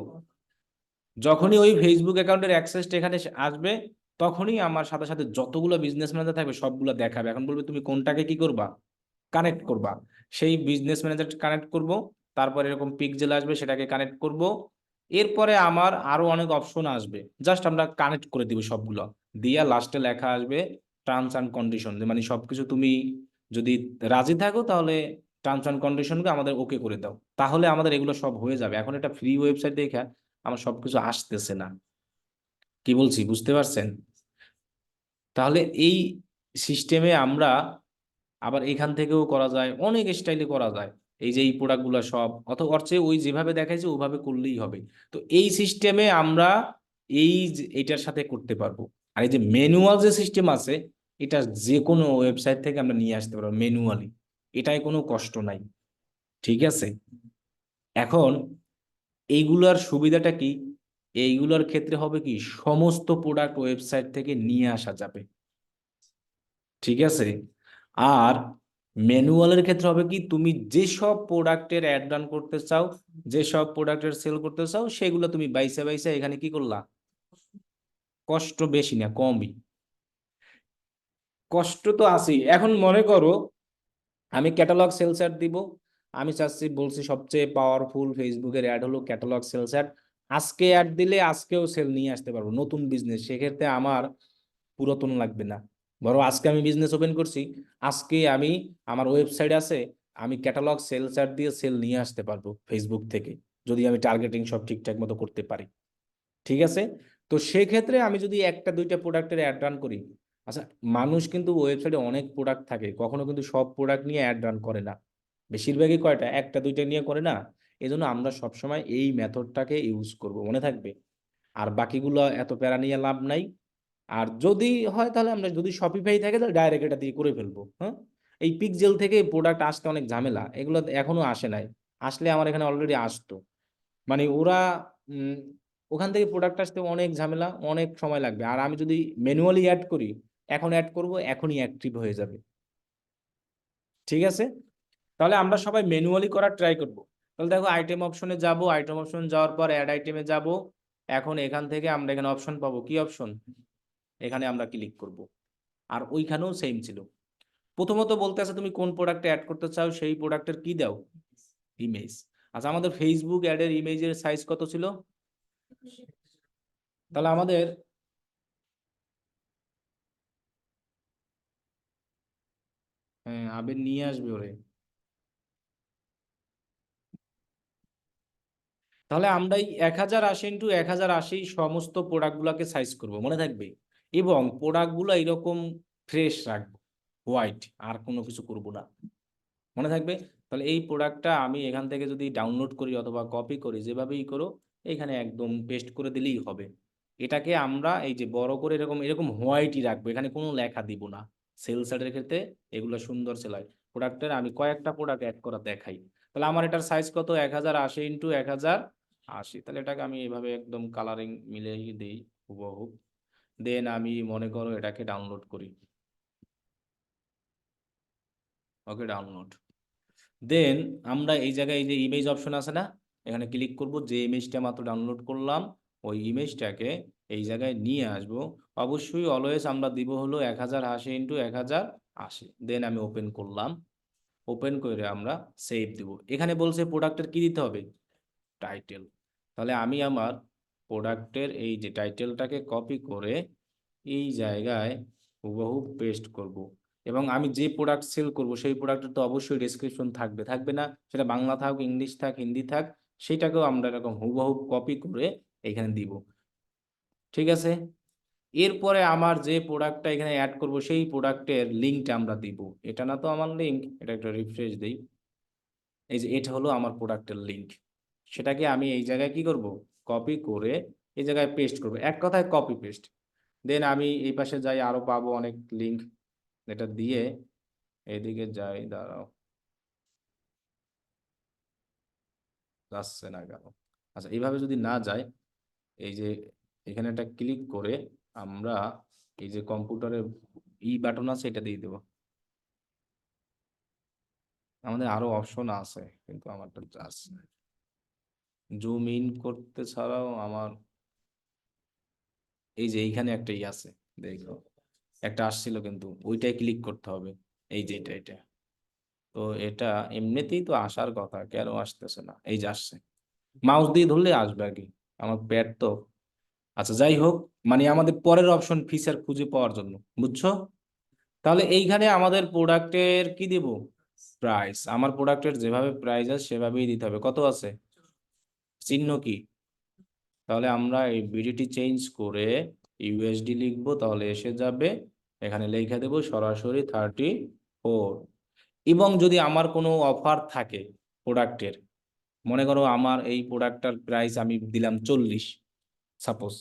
যখনই ওই ফেসবুক অ্যাকাউন্টের অ্যাক্সেসটা এখানে আসবে, তখনই আমার সাথে সাথে যতগুলো বিজনেস ম্যানেজার থাকবে সবগুলো দেখাবে। এখন বলবে তুমি কোনটাকে কি করবা, কানেক্ট করবা। সেই বিজনেস ম্যানেজার কানেক্ট করব, তারপর এরকম পিকজেল আসবে, সেটাকে কানেক্ট করব। এরপরে আমার আরো অনেক অপশন আসবে, জাস্ট আমরা কানেক্ট করে দিব সবগুলো। দিয়া লাস্টে লেখা আসবে টার্মস অ্যান্ড কন্ডিশন, মানে সবকিছু তুমি যদি রাজি থাকো তাহলে টার্মস অ্যান্ড কন্ডিশনকে আমাদের ওকে করে দাও, তাহলে আমাদের এগুলো সব হয়ে যাবে। এখন এটা ফ্রি ওয়েবসাইট দেখা আমার সবকিছু আসতেছে না। কি বলছি বুঝতে পারছেন? তাহলে এই সিস্টেমে আমরা আবার এখান থেকেও করা যায়, অনেক স্টাইলে করা যায়। এই যে এই প্রোডাক্টগুলো সব অথবা ওর চেয়ে ওই যেভাবে দেখাইছে ওভাবে করলেই হবে। তো এই সিস্টেমে আমরা এটার সাথে করতে পারবো। আর এই যে ম্যানুয়াল যে সিস্টেম আছে, এটা যে কোনো ওয়েবসাইট থেকে আমরা নিয়ে আসতে পারবো ম্যানুয়ালি, এটাই কোনো কষ্ট নাই। ঠিক আছে? এখন এইগুলার সুবিধাটা কি? এইগুলোর ক্ষেত্রে হবে কি, সমস্ত প্রোডাক্ট ওয়েবসাইট থেকে নিয়ে আসা যাবে। ঠিক আছে? আর ম্যানুয়ালের ক্ষেত্রে হবে কি, তুমি যেসব প্রোডাক্টের অ্যাড রান করতে চাও, যেসব প্রোডাক্টের সেল করতে চাও, সেগুলো তুমি বাইসে বাইসে এখানে কি করলা, কষ্ট বেশি না কমই। কষ্ট তো আছেই। এখন মনে করো আমি ক্যাটালগ সেলস অ্যাড দিব, আমি চাচ্ছি, বলছি সবচেয়ে পাওয়ারফুল ফেসবুকের অ্যাড হলো ক্যাটালগ সেলস অ্যাড। আজকে অ্যাড দিলে আজকেও সেল নিয়ে আসতে পারবো, নতুন বিজনেস, সেক্ষেত্রে আমার পুরাতন লাগবে না। বড় আজকে আমি বিজনেস ওপেন করছি, আজকে আমি, আমার ওয়েবসাইট আছে, আমি ক্যাটালগ সেলস অ্যাড দিয়ে সেল নিয়ে আসতে পারবো ফেসবুক থেকে, যদি আমি টার্গেটিং সব ঠিকঠাক মতো করতে পারি। ঠিক আছে? তো সেক্ষেত্রে আমি যদি একটা দুইটা প্রোডাক্টের অ্যাড রান করি, আচ্ছা, মানুষ কিন্তু ওয়েবসাইটে অনেক প্রোডাক্ট থাকে, কখনো কিন্তু সব প্রোডাক্ট নিয়ে অ্যাড রান করে না, বেশিরভাগই কয়টা একটা দুইটা নিয়ে করে না। এই জন্য আমরা সবসময় এই মেথডটাকে ইউজ করব, মনে থাকবে। আর বাকিগুলো এত প্যারা নিয়ে লাভ নাই। আর যদি হয় তাহলে আমরা, যদি শপিফাই থাকে তাহলে ডাইরেক্ট এটা দিয়ে করে ফেলবো। হ্যাঁ, এই পিকজেল থেকে প্রোডাক্ট আসতে অনেক ঝামেলা, এগুলো এখনো আসে নাই। আসলে আমার এখানে অলরেডি আসতো, মানে ওরা উম, ওখান থেকে প্রোডাক্ট আসতে অনেক ঝামেলা, অনেক সময় লাগবে। আর আমি যদি ম্যানুয়ালি অ্যাড করি, এখন অ্যাড করব এখনই অ্যাক্টিভ হয়ে যাবে। ঠিক আছে? তাহলে আমরা সবাই ম্যানুয়ালি করার ট্রাই করব। তাহলে দেখো আইটেম অপশনে যাব, আইটেম অপশন যাওয়ার পর অ্যাড আইটেমে যাব। এখন এখান থেকে আমরা এখানে অপশন পাবো, কি অপশন, এখানে আমরা ক্লিক করব। আর ওইখানেও সেম ছিল। প্রথমত বলতে আছে তুমি কোন প্রোডাক্টে অ্যাড করতে চাও, সেই প্রোডাক্টের কি দাও, ইমেজ। আচ্ছা, আমাদের ফেসবুক অ্যাডের ইমেজের সাইজ কত ছিল? তাহলে আমাদের, হ্যাঁ, আবির নিয়ে আসবে ওরে। তাহলে আমরা এই 1080 × 1080 সমস্ত প্রোডাক্টগুলোকে সাইজ করব, মনে থাকবে। এবং প্রোডাক্টগুলো এরকম ফ্রেশ রাখবো, হোয়াইট, আর কোনো কিছু করব না, মনে থাকবে। তাহলে এই প্রোডাক্টটা আমি এখান থেকে যদি ডাউনলোড করি অথবা কপি করি, যেভাবেই করো, এখানে একদম পেস্ট করে দিলেই হবে। এটাকে আমরা এই যে বড় করে এরকম এরকম হোয়াইটই রাখবো, এখানে কোনো লেখা দিব না। সেল সাইডের ক্ষেত্রে এগুলো সুন্দর সেলাই। প্রোডাক্টের আমি কয়েকটা প্রোডাক্ট অ্যাড করা দেখাই। তাহলে আমার এটার সাইজ কত, 1080 × 1080। তাহলে এটাকে আমি এভাবে একদম কালারিং মিলিয়ে দিই হুবহু। দেন আমি মনে করো এটাকে ডাউনলোড করি। ওকে, ডাউনলোড। দেন আমরা এই জায়গায় এই যে ইমেজ অপশন আছে না, এখানে ক্লিক করব। যে ইমেজটা মাত্র ডাউনলোড করলাম, ওই ইমেজটাকে এই জায়গায় নিয়ে আসব। অবশ্যই অলওয়েজ আমরা দিব হলো 1080 × 1080। দেন আমি ওপেন করলাম। ওপেন করে আমরা সেভ দিব। এখানে বলছে প্রোডাক্টের কি দিতে হবে, টাইটেল। তাহলে আমি আমার প্রোডাক্টের এই যে টাইটেলটাকে কপি করে এই জায়গায় হুবহু পেস্ট করব। এবং আমি যে প্রোডাক্ট সেল করব সেই প্রোডাক্টের তো অবশ্যই ডেসক্রিপশন থাকবে, থাকবে না? সেটা বাংলা থাক, ইংলিশ থাক, হিন্দি থাক, সেইটাকেও আমরা এরকম হুবহু কপি করে এখানে দিব। ঠিক আছে? এরপরে আমার যে প্রোডাক্টটা এখানে অ্যাড করব সেই প্রোডাক্টের লিঙ্কটা আমরা দিব। এটা না তো আমার লিঙ্ক, এটা একটা রিফ্রেশ দিই। এই যে এটা হলো আমার প্রোডাক্টের লিঙ্ক। সেটাকে আমি এই জায়গায় কি করব, কপি করে এই জায়গায় পেস্ট করব, এক কথায় কপি পেস্ট। দেন আমি এই পাশে যাই, আরো পাবো অনেক লিঙ্ক, এটা দিয়ে এদিকে যাই, দাঁড়াও, যাচ্ছে না কেন? আচ্ছা, এইভাবে যদি না যায়, এই যে এখানে একটা ক্লিক করে আমরা এই যে কম্পিউটারে ই বাটন আছে এটা দিয়ে দেবো। আমাদের আরো অপশন আছে, কিন্তু আমারটা জাস্ট জুম ইন করতে ছাড়াও আমার এই যে এইখানে একটাই আছে, দেখো একটা আসছিল, কিন্তু ওইটাই ক্লিক করতে হবে। এই যে এটা তো এটা এমনিতেই তো আসার কথা, কেন আসতেছে না? এই যে আসছে, মাউস দিয়ে ধরলে আসবে আর কি। আমার প্যাড তো, আচ্ছা যাই হোক, মানে আমাদের পরের অপশন ফিচার খুঁজে পাওয়ার জন্য, বুঝছো? তাহলে এইখানে আমাদের প্রোডাক্টের কি দিব? প্রাইস। আমার প্রোডাক্টের যেভাবে প্রাইস আছে সেভাবেই দিতে হবে। কত আছে? চিহ্ন কি? তাহলে আমরা এই বিডিটি চেঞ্জ করে ইউএসডি লিখবো, তাহলে এসে যাবে, এখানে লিখে দেবো সরাসরি 34। এবং যদি আমার কোনো অফার থাকে প্রোডাক্টের, মনে করো আমার এই প্রোডাক্টটার প্রাইস আমি দিলাম 40 সাপোজ,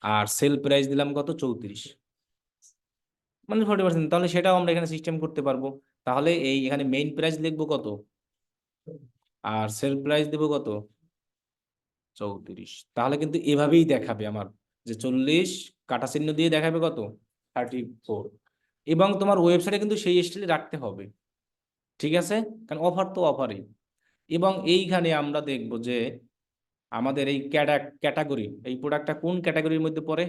আর সেল প্রাইস দিলাম কত? 34, মানে 40%, তাহলে সেটাও আমরা এখানে সিস্টেম করতে পারবো। তাহলে এই এখানে মেইন প্রাইস লিখবো কত, আর সেল প্রাইস দেবো কত? 34। তাহলে কিন্তু এভাবেই দেখাবে আমার, যে 40 কাটা চিহ্ন দিয়ে দেখাবে কত? 34। এবং তোমার ওয়েবসাইটে কিন্তু সেই স্টাইলে রাখতে হবে, ঠিক আছে? কারণ অফার তো অফারই। এবং এইখানে আমরা দেখব যে আমাদের এই ক্যাটাগরি, এই প্রোডাক্টটা কোন ক্যাটাগরির মধ্যে পড়ে।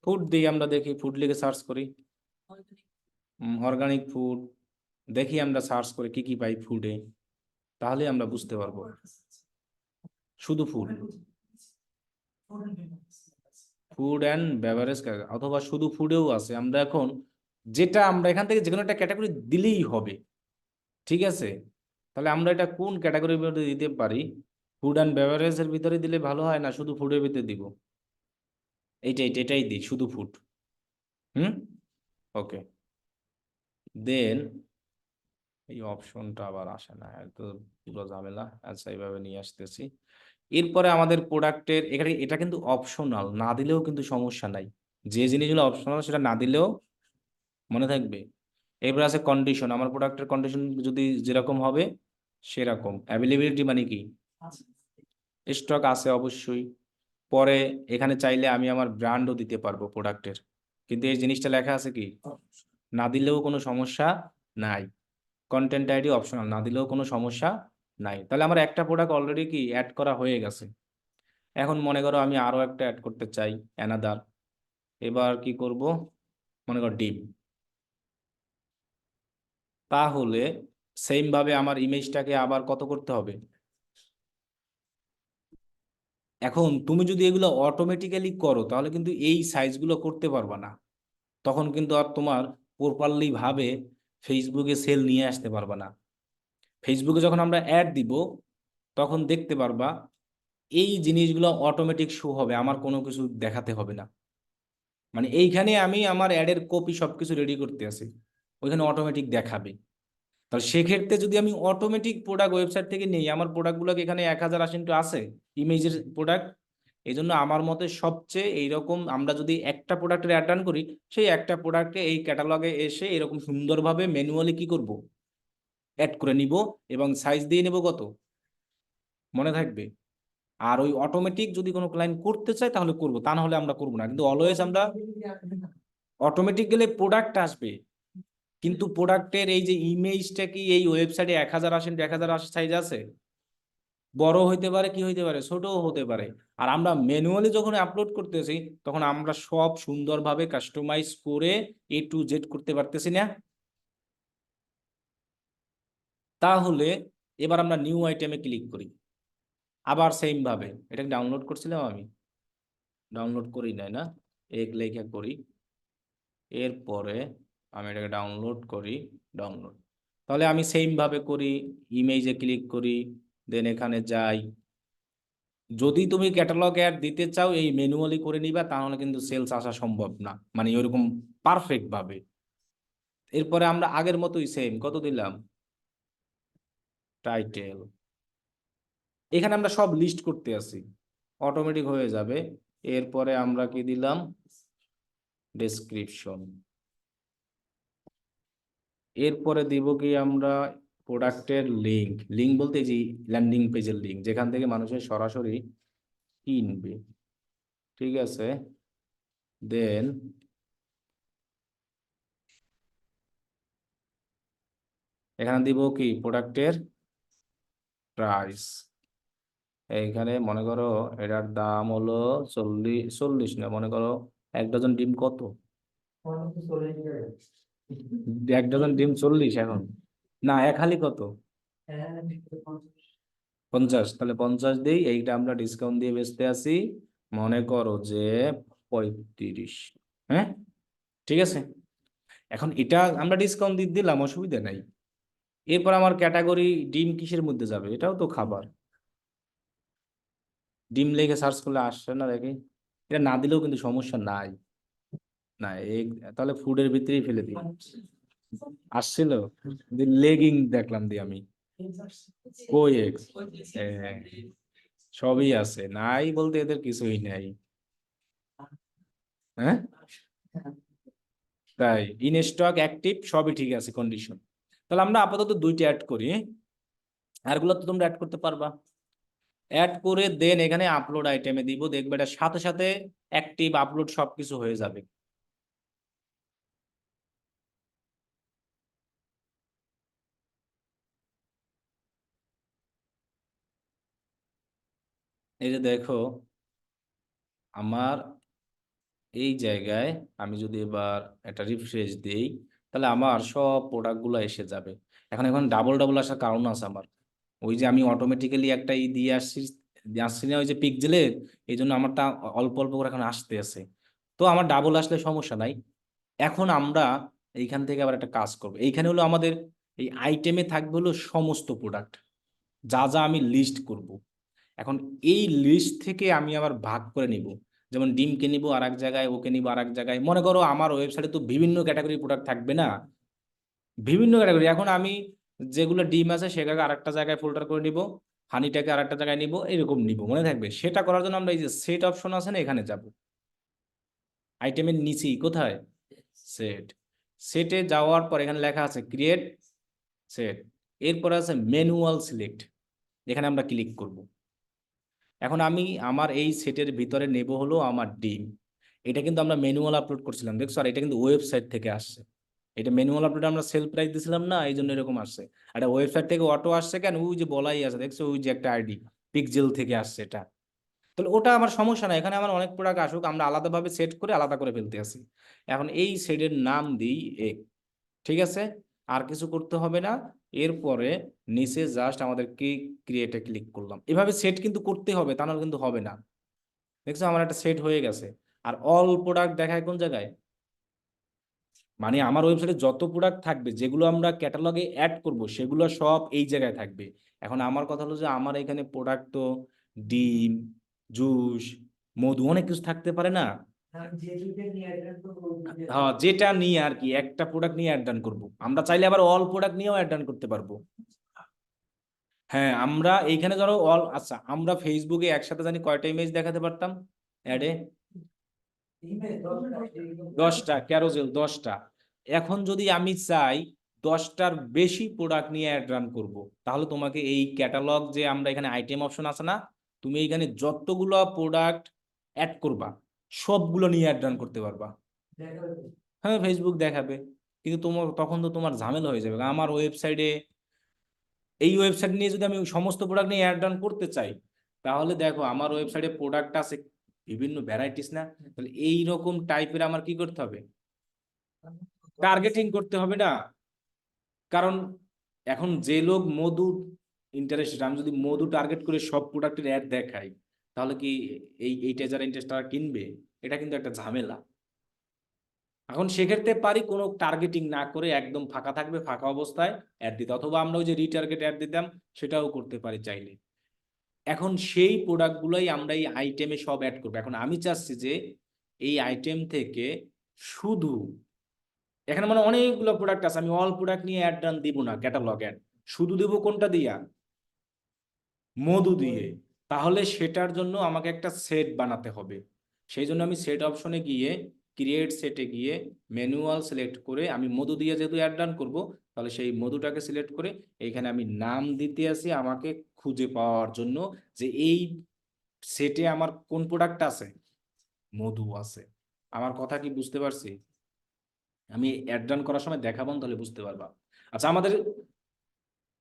ফুড দিয়ে আমরা দেখি, ফুড লিখে সার্চ করি, অর্গানিক ফুড দেখি, আমরা সার্চ করে কি কি পাই ফুডে, তাহলে আমরা বুঝতে পারবো। শুধু ফুড, ফুড অ্যান্ড বেভারেজ, অথবা শুধু ফুডেও আছে। আমরা এখন যেটা আমরা এখান থেকে যে কোনো একটা ক্যাটাগরি দিলেই হবে, ঠিক আছে? তাহলে আমরা এটা কোন ক্যাটাগরির মধ্যে দিতে পারি? ফুড অ্যান্ড বেভারেজের ভিতরে দিলে ভালো হয়, না শুধু ফুডের ভিতরে দিব? এটাই দিই, শুধু ফুড। হুম, ওকে। দেন এই অপশনটা আবার আসে না, এত পুরো ঝামেলা। আচ্ছা, এইভাবে নিয়ে আসতেছি। এরপরে আমাদের প্রোডাক্টের এখানে এটা কিন্তু অপশনাল, না দিলেও কিন্তু সমস্যা নাই। যে জিনিসগুলো অপশনাল সেটা না দিলেও মনে থাকবে। এরপর আছে কন্ডিশন, আমার প্রোডাক্টের কন্ডিশন যদি যেরকম হবে সেরকম। অ্যাভেলেবিলিটি মানে কি? স্টক আছে অবশ্যই। পরে এখানে চাইলে আমি আমার ব্র্যান্ডও দিতে পারবো প্রোডাক্টের, কিন্তু এই জিনিসটা লেখা আছে কি? না দিলেও কোনো সমস্যা নাই। কন্টেন্ট আইডি অপশনাল, না দিলেও কোনো সমস্যা নাই। তাহলে আমার একটা প্রোডাক্ট অলরেডি কি অ্যাড করা হয়ে গেছে। এখন মনে করো আমি আরো একটা অ্যাড করতে চাই, অ্যানাদার। এবার কি করব? মনে করো ডিম। তাহলে সেম ভাবে আমার ইমেজটাকে আবার কত করতে হবে? এখন তুমি যদি এগুলো অটোমেটিক্যালি করো তাহলে কিন্তু এই সাইজগুলো করতে পারবা না। তখন কিন্তু আর তোমার প্রপারলি ভাবে ফেসবুকে সেল নিয়ে আসতে পারবা না। ফেসবুকে যখন আমরা অ্যাড দিব তখন দেখতে পারবা এই জিনিসগুলো অটোমেটিক শো হবে, আমার কোনো কিছু দেখাতে হবে না। মানে এইখানে আমি আমার অ্যাডের কপি সবকিছু রেডি করতে আছি, ওইখানে অটোমেটিক দেখাবে। তাহলে সেক্ষেত্রে যদি আমি অটোমেটিক প্রোডাক্ট ওয়েবসাইট থেকে নিই, আমার প্রোডাক্টগুলোকে এখানে 1080 আছে ইমেজের প্রোডাক্ট। এই জন্য আমার মতে সবচেয়ে এইরকম, আমরা যদি একটা প্রোডাক্টের অ্যাড রান করি, সেই একটা প্রোডাক্টে এই ক্যাটালগে এসে এরকম সুন্দরভাবে ম্যানুয়ালি কি করব? অ্যাড করে নিব, এবং সাইজ দিয়ে নেব কত? মনে থাকবে। আর ওই অটোমেটিক যদি কোনো ক্লায়েন্ট করতে চায় তাহলে করব, তা না হলে আমরা করব না। কিন্তু অলওয়েজ আমরা অটোমেটিক গেলে প্রোডাক্ট আসবে, কিন্তু প্রোডাক্টের এই যে ইমেজটা কি এই ওয়েবসাইটে 1080 1080 সাইজ আছে? বড় হইতে পারে, কি হইতে পারে, ছোটও হতে পারে। আর আমরা ম্যানুয়ালি যখন আপলোড করতেছি তখন আমরা সব সুন্দরভাবে কাস্টমাইজ করে A to Z করতে পারতেছি না। তাহলে এবার আমরা নিউ আইটেমে ক্লিক করি। আবার সেম ভাবে এটাকে ডাউনলোড করছিলাম আমি, ডাউনলোড করি নাই না, এক লেখা করি। এরপরে আমি এটাকে ডাউনলোড করি, ডাউনলোড। তাহলে আমি সেম ভাবে করি, ইমেজে ক্লিক করি, দেন এখানে যাই। যদি তুমি ক্যাটালগ অ্যাড দিতে চাও এই ম্যানুয়ালি করে নিবা, তাহলে কিন্তু সেলস আসা সম্ভব না, মানে ওইরকম পারফেক্ট ভাবে। এরপরে আমরা আগের মতোই সেম কত দিলাম? টাইটেল। এখানে আমরা সব লিস্ট করতে আছি, অটোমেটিক হয়ে যাবে। এরপরে আমরা কি দিলাম? ডেসক্রিপশন। এরপরে দিব কি আমরা? প্রোডাক্টের লিংক। লিংক বলতে যে ল্যান্ডিং পেজের লিংক, যেখান থেকে মানুষের সরাসরি কিনবে, ঠিক আছে? দেন এখানে দিব কি প্রোডাক্টের প্রাইস। এইখানে মনে করো এটার দাম হলো 40 না, মনে করো 1 ডজন ডিম কত? 1 ডজন ডিম 40 এখন, না এক হালি কত? 50, তাহলে 50 দিই, এইটা আমরা ডিসকাউন্ট দিয়ে বেচতে আসি মনে করো যে 35। হ্যাঁ, ঠিক আছে। এখন এটা আমরা ডিসকাউন্ট দিয়ে দিলাম, অসুবিধা নাই। এরপর আমার ক্যাটাগরি ডিম কিসের মধ্যে যাবে? এটাও তো খাবার। ডিম লেগে সার্চ করলে আসছে না দেখি। এটা না দিলেও কিন্তু সমস্যা নাই। না এই, তাহলে ফুডের ভিতরেই ফেলে দিই। আসছিল লেগিং দেখলাম দি আমি, কই এক্স, সবই আছে, নাই বলতে এদের কিছুই নাই। হ্যাঁ, তাই ইন স্টক অ্যাক্টিভ সবই ঠিক আছে কন্ডিশন। তাহলে আমরা আপাতত দুইটা অ্যাড করি, আরগুলো তো তোমরা অ্যাড করতে পারবা। অ্যাড করে দেন এখানে আপলোড আইটেমে দিব, দেখবে এটা সাথে সাথে অ্যাক্টিভ আপলোড সবকিছু হয়ে যাবে। এই যে দেখো আমার এই জায়গায়, আমি যদি এবার একটা রিফ্রেশ দিই, তাহলে আমার সব প্রোডাক্টগুলো এসে যাবে। এখন এখন ডাবল ডাবল আসার কারণ আছে আমার, ওই যে আমি অটোমেটিক্যালি একটা দিয়ে আসছি, আসছি না ওই যে পিকজেলের, এই জন্য আমারটা অল্প অল্প করে এখন আসতে আছে। তো আমার ডাবল আসলে সমস্যা নাই। এখন আমরা এইখান থেকে আবার একটা কাজ করব, এইখানে হলো আমাদের এই আইটেমে থাকবে হলো সমস্ত প্রোডাক্ট, যা যা আমি লিস্ট করব। এখন এই লিস্ট থেকে আমি আবার ভাগ করে নিব, যেমন ডিমকে নিব আর এক জায়গায়, ওকে নিব আর এক জায়গায়। মনে করো আমার ওয়েবসাইটে তো বিভিন্ন ক্যাটাগরি প্রোডাক্ট থাকবে না, বিভিন্ন ক্যাটাগরি। এখন আমি যেগুলো ডিম আছে সেটাকে আরেকটা জায়গায় ফিল্টার করে নিব, হানিটাকে আরেকটা জায়গায় নিব, এরকম নিব, মনে থাকবে। সেটা করার জন্য আমরা এই যে সেট অপশন আছে না, এখানে যাব, আইটেমের নিচেই কোথায় সেট, সেটে যাওয়ার পর এখানে লেখা আছে ক্রিয়েট সেট, এরপর আছে ম্যানুয়াল সিলেক্ট, এখানে আমরা ক্লিক করব। এখন আমি আমার এই সেটের ভিতরে নেব হলো আমার ডিম, এটা কিন্তু আমরা ম্যানুয়াল আপলোড করছিলাম দেখছো, আর এটা কিন্তু ওয়েবসাইট থেকে আসছে। এটা ম্যানুয়াল আপলোড আমরা সেল প্রাইস দিছিলাম না, এই জন্য এরকম আসছে। আর ওয়েবসাইট থেকে অটো আসছে কেন, ওই যে বলাই আছে দেখছো, ওই যে একটা আইডি পিকজেল থেকে আসছে এটা। তাহলে ওটা আমার সমস্যা না, এখানে আমার অনেক প্রোডাক্ট আসুক, আমরা আলাদাভাবে সেট করে আলাদা করে ফেলতে আসি। এখন এই সেটের নাম দিই এ, ঠিক আছে, আর কিছু করতে হবে না। এরপরে নিচে জাস্ট আমাদের কি ক্রিয়েটে ক্লিক করলাম, এভাবে সেট কিন্তু করতে হবে, তা নাহলে কিন্তু হবে না। দেখছো আমার একটা সেট হয়ে গেছে। আর অল প্রোডাক্ট দেখায় কোন জায়গায়, মানে আমার ওয়েবসাইটে যত প্রোডাক্ট থাকবে যেগুলো আমরা ক্যাটালগে অ্যাড করব সেগুলো সব এই জায়গায় থাকবে। এখন আমার কথা হলো যে আমার এখানে প্রোডাক্ট তো ডিম, জুস, মধু, অনেক কিছু থাকতে পারে না। হ্যাঁ, যেটা নিয়ে আর কি একটা প্রোডাক্ট নিয়ে অ্যাড ডান করবো, আমরা চাইলে আবার অল প্রোডাক্ট নিয়েও অ্যাড ডান করতে পারবো। হ্যাঁ, আমরা এইখানে ধরো অল, আচ্ছা আমরা ফেসবুকে একসাথে জানি কয়টা ইমেজ দেখাতে পারতাম অ্যাডে? 10টা ক্যারোজেল, 10টা। এখন যদি আমি চাই 10টার বেশি প্রোডাক্ট নিয়ে অ্যাড রান করবো, তাহলে তোমাকে এই ক্যাটালগ যে আমরা এখানে আইটেম অপশন আছে না, তুমি এইখানে যতগুলো প্রোডাক্ট অ্যাড করবা সবগুলো নিয়ে অ্যাড রান করতে পারবা। হ্যাঁ, ফেসবুক দেখাবে, কিন্তু তোমার তখন তো তোমার ঝামেলা হয়ে যাবে। আমার ওয়েবসাইটে, এই ওয়েবসাইট নিয়ে যদি আমি সমস্ত প্রোডাক্ট নিয়ে অ্যাড রান করতে চাই, তাহলে দেখো আমার ওয়েবসাইটে প্রোডাক্ট আছে বিভিন্ন ভ্যারাইটিস না, তাহলে এই রকম টাইপের আমার কি করতে হবে, টার্গেটিং করতে হবে না। কারণ এখন যে লোক মধু ইন্টারেস্টেড, আমি যদি মধু টার্গেট করে সব প্রোডাক্টের অ্যাড দেখাই, তাহলে কি এইটা যারা ইন্টারেস্ট তারা কিনবে? এটা কিন্তু একটা ঝামেলা। এখন সেক্ষেত্রে পারি কোনো টার্গেটিং না করে একদম ফাঁকা থাকবে, ফাঁকা অবস্থায় অ্যাড দিতে, অথবা আমরা ওই যে রিটার্গেট অ্যাড দিতাম, সেটাও করতে পারি চাইলে। এখন সেই প্রোডাক্টগুলোই আমরা এই আইটেমে সব অ্যাড করবো। এখন আমি চাচ্ছি যে এই আইটেম থেকে শুধু, এখানে মানে অনেকগুলো প্রোডাক্ট আছে, আমি অল প্রোডাক্ট নিয়ে অ্যাড রান দিব না, ক্যাটালগ অ্যাড শুধু দেবো কোনটা দিয়া, মধু দিয়ে। তাহলে সেটার জন্য আমাকে একটা সেট বানাতে হবে। সেই জন্য আমি সেট অপশনে গিয়ে ক্রিয়েট সেটে গিয়ে ম্যানুয়াল সিলেক্ট করে, আমি মধু দিয়ে যেহেতু অ্যাড রান করবো, তাহলে সেই মধুটাকে সিলেক্ট করে এইখানে আমি নাম দিতে আসি আমাকে খুঁজে পাওয়ার জন্য, যে এই সেটে আমার কোন প্রোডাক্ট আছে, মধু আছে। আমার কথা কি বুঝতে পারছি? আমি অ্যাড রান করার সময় দেখাবো, তাহলে বুঝতে পারবা। আচ্ছা আমাদের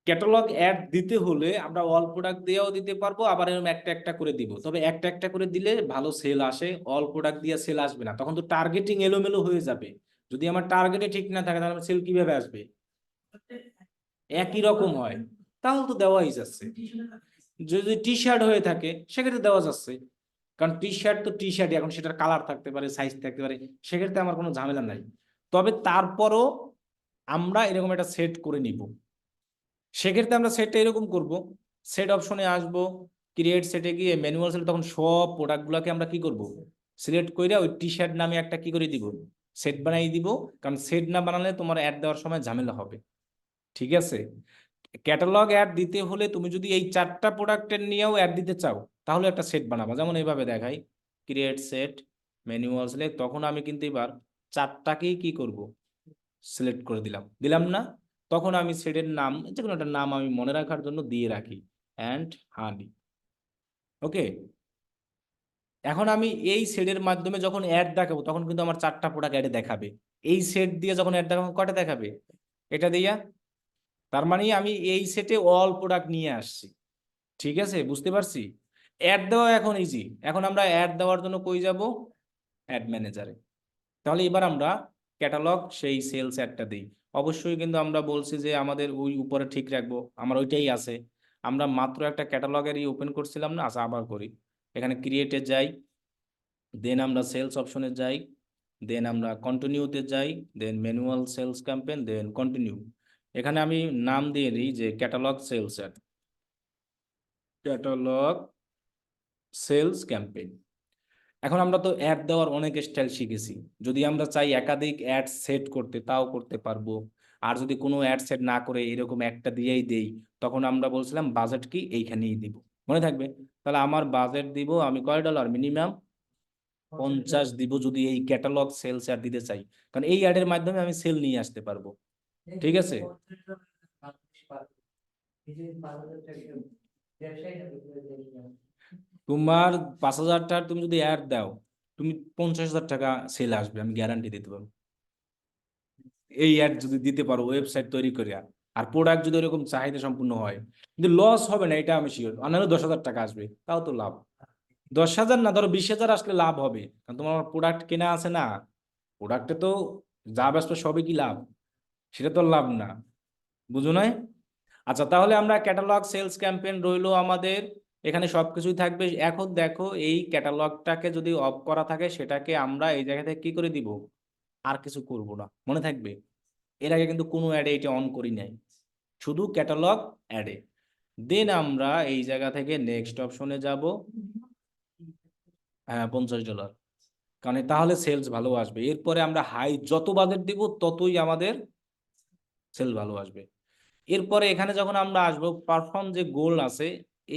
ক্যাটালগ অ্যাড দিতে হলে আমরা অল প্রোডাক্ট দিয়েও দিতে পারবো, আবার এরকম একটা একটা করে দিব। তবে একটা একটা করে দিলে ভালো সেল আসে, অল প্রোডাক্ট দিয়ে সেল আসবে না, তখন তো টার্গেটিং এলোমেলো হয়ে যাবে। যদি আমার টার্গেটে ঠিক না থাকে তাহলে সেল কিভাবে আসবে? একই রকম হয় তাহলে তো দেওয়াই যাচ্ছে। যদি টি শার্ট হয়ে থাকে সেক্ষেত্রে দেওয়া যাচ্ছে, কারণ টি শার্ট তো টি শার্ট, এখন সেটার কালার থাকতে পারে, সাইজ থাকতে পারে, সেক্ষেত্রে আমার কোনো ঝামেলা নাই। তবে তারপরও আমরা এরকম একটা সেট করে নিব। সেক্ষেত্রে আমরা সেটটা এরকম করব, সেট অপশনে আসব, ক্রিয়েট সেটে গিয়ে ম্যানুয়াল সেট, তখন সব প্রোডাক্টগুলোকে আমরা কি করব, সিলেক্ট করে ওই টি শার্ট নামে একটা কি করে দিব, সেট বানাই দিব। কারণ সেট না বানালে তোমার অ্যাড দেওয়ার সময় ঝামেলা হবে। ঠিক আছে? ক্যাটালগ অ্যাড দিতে হলে তুমি যদি এই 4টা প্রোডাক্টের নিয়েও অ্যাড দিতে চাও তাহলে একটা সেট বানাবা, যেমন এইভাবে দেখাই, ক্রিয়েট সেট, ম্যানুয়াল সিলেক্ট, তখন আমি কিন্তু এবার 4টাকেই কি করব, সিলেক্ট করে দিলাম, দিলাম না? তখন আমি সেটের নাম যে কোনো একটা নাম আমি মনে রাখার জন্য দিয়ে রাখি, অ্যান্ড হানি। ওকে, এখন আমি এই সেটের মাধ্যমে যখন অ্যাড দেখাবো তখন কিন্তু আমার 4টা প্রোডাক্ট অ্যাডে দেখাবে। এই সেট দিয়ে যখন অ্যাড দেখাবো কটা দেখাবে, এটা দিয়া। তার মানে আমি এই সেটে অল প্রোডাক্ট নিয়ে আসছি। ঠিক আছে, বুঝতে পারছি? অ্যাড দেওয়া এখন ইজি। এখন আমরা অ্যাড দেওয়ার জন্য কই যাব, অ্যাড ম্যানেজারে। তাহলে এবার আমরা ক্যাটালগ সেই সেলস অ্যাডটা দিই। অবশ্যই কিন্তু আমরা বলছি যে আমাদের ওই উপরে ঠিক রাখবো, আমার ওইটাই আছে। আমরা মাত্র একটা ক্যাটালগেরই ওপেন করছিলাম না, আচ্ছা আবার করি। এখানে ক্রিয়েটে যাই, দেন আমরা সেলস অপশনে যাই, দেন আমরা কন্টিনিউতে যাই, then manual sales campaign, then continue. এখানে আমি নাম দিয়ে দিই যে catalog sales ad, catalog sales campaign. এখন আমরা তো অ্যাড দেওয়ার অনেক স্টাইল শিখেছি, যদি আমরা চাই একাধিক অ্যাড সেট করতে তাও করতে পারবো। আর যদি কোনো অ্যাড সেট না করে এরকম একটা দিয়েই দেই, তখন আমরা বলছিলাম বাজেট কি এইখানেই দিব, মনে থাকবে? তাহলে আমার বাজেট দিব আমি কয় ডলার, মিনিমাম 50 দিব, যদি এই ক্যাটালগ সেলস অ্যাড দিতে চাই, কারণ এই অ্যাডের মাধ্যমে আমি সেল নিয়ে আসতে পারবো। ঠিক আছে? তোমার 5,000 টাকার তুমি যদি অ্যাড দাও, তুমি 50,000 টাকা সেল আসবে, আমি গ্যারান্টি দিতে পারবো। এই অ্যাড যদি দিতে পারো ওয়েবসাইট তৈরি করে, আর প্রোডাক্ট যদি এরকম চাহিদা সম্পূর্ণ হয়, কিন্তু লস হবে না এটা আমি শিওর। আনারও 10,000 টাকা আসবে, তাও তো লাভ। 10,000 না, ধরো 20,000 আসলে লাভ হবে, কারণ তোমার প্রোডাক্ট কেনা আছে না। প্রোডাক্টে তো যা ব্যস্ত সবই কি লাভ? সেটা তো লাভ না, বুঝো নাই? আচ্ছা, তাহলে আমরা ক্যাটালগ সেলস ক্যাম্পেইন রইলো আমাদের, এখানে সবকিছুই থাকবে। এখন দেখো এই ক্যাটালগটাকে যদি অফ করা থাকে সেটাকে আমরা এই জায়গা থেকে কি করে দিব, আর কিছু করব না, মনে থাকবে? এর আগে কিন্তু কোনো অ্যাডে এটা অন করি নাই, শুধু ক্যাটালগ অ্যাডে। দেন আমরা এই জায়গা থেকে নেক্সট অপশনে যাব। হ্যাঁ, $50, কারণ তাহলে সেলস ভালো আসবে। এরপরে আমরা হাই যত বাজেট দিব ততই আমাদের সেল ভালো আসবে। এরপরে এখানে যখন আমরা আসবো পারফর্ম যে গোল আছে,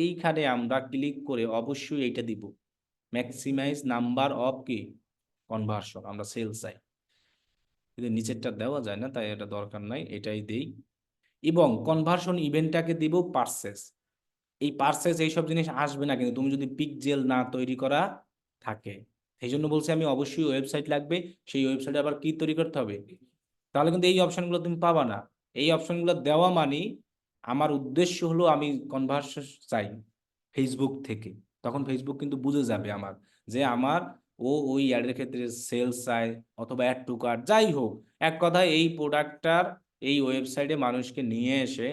এইখানে আমরা ক্লিক করে অবশ্যই এইটা দিব, ম্যাক্সিমাইজ নাম্বার অফ কি কনভার্সন, আমরা সেল চাই। কিন্তু নিচেরটা দেওয়া যায় না, তাই এটা দরকার নাই, এটাই দেই। এবং কনভার্সন ইভেন্টটাকে দিব পার্সেস। এই পার্সেস এইসব জিনিস আসবে না কিন্তু তুমি যদি পিকজেল না তৈরি করা থাকে। সেই জন্য বলছি আমি, অবশ্যই ওয়েবসাইট লাগবে, সেই ওয়েবসাইটে আবার কি তৈরি করতে হবে, তাহলে কিন্তু এই অপশনগুলো তুমি পাবা না। এই অপশনগুলো দেওয়া মানে আমার উদ্দেশ্য হলো আমি কনভার্সন চাই ফেসবুক থেকে, তখন ফেসবুক কিন্তু বুঝে যাবে আমার, যে আমার ওই অ্যাডের ক্ষেত্রে সেলস চাই, অথবা অ্যাড টু কার্ট যাই হোক, এক কথায় এই প্রোডাক্টটার এই ওয়েবসাইটে মানুষকে নিয়ে এসে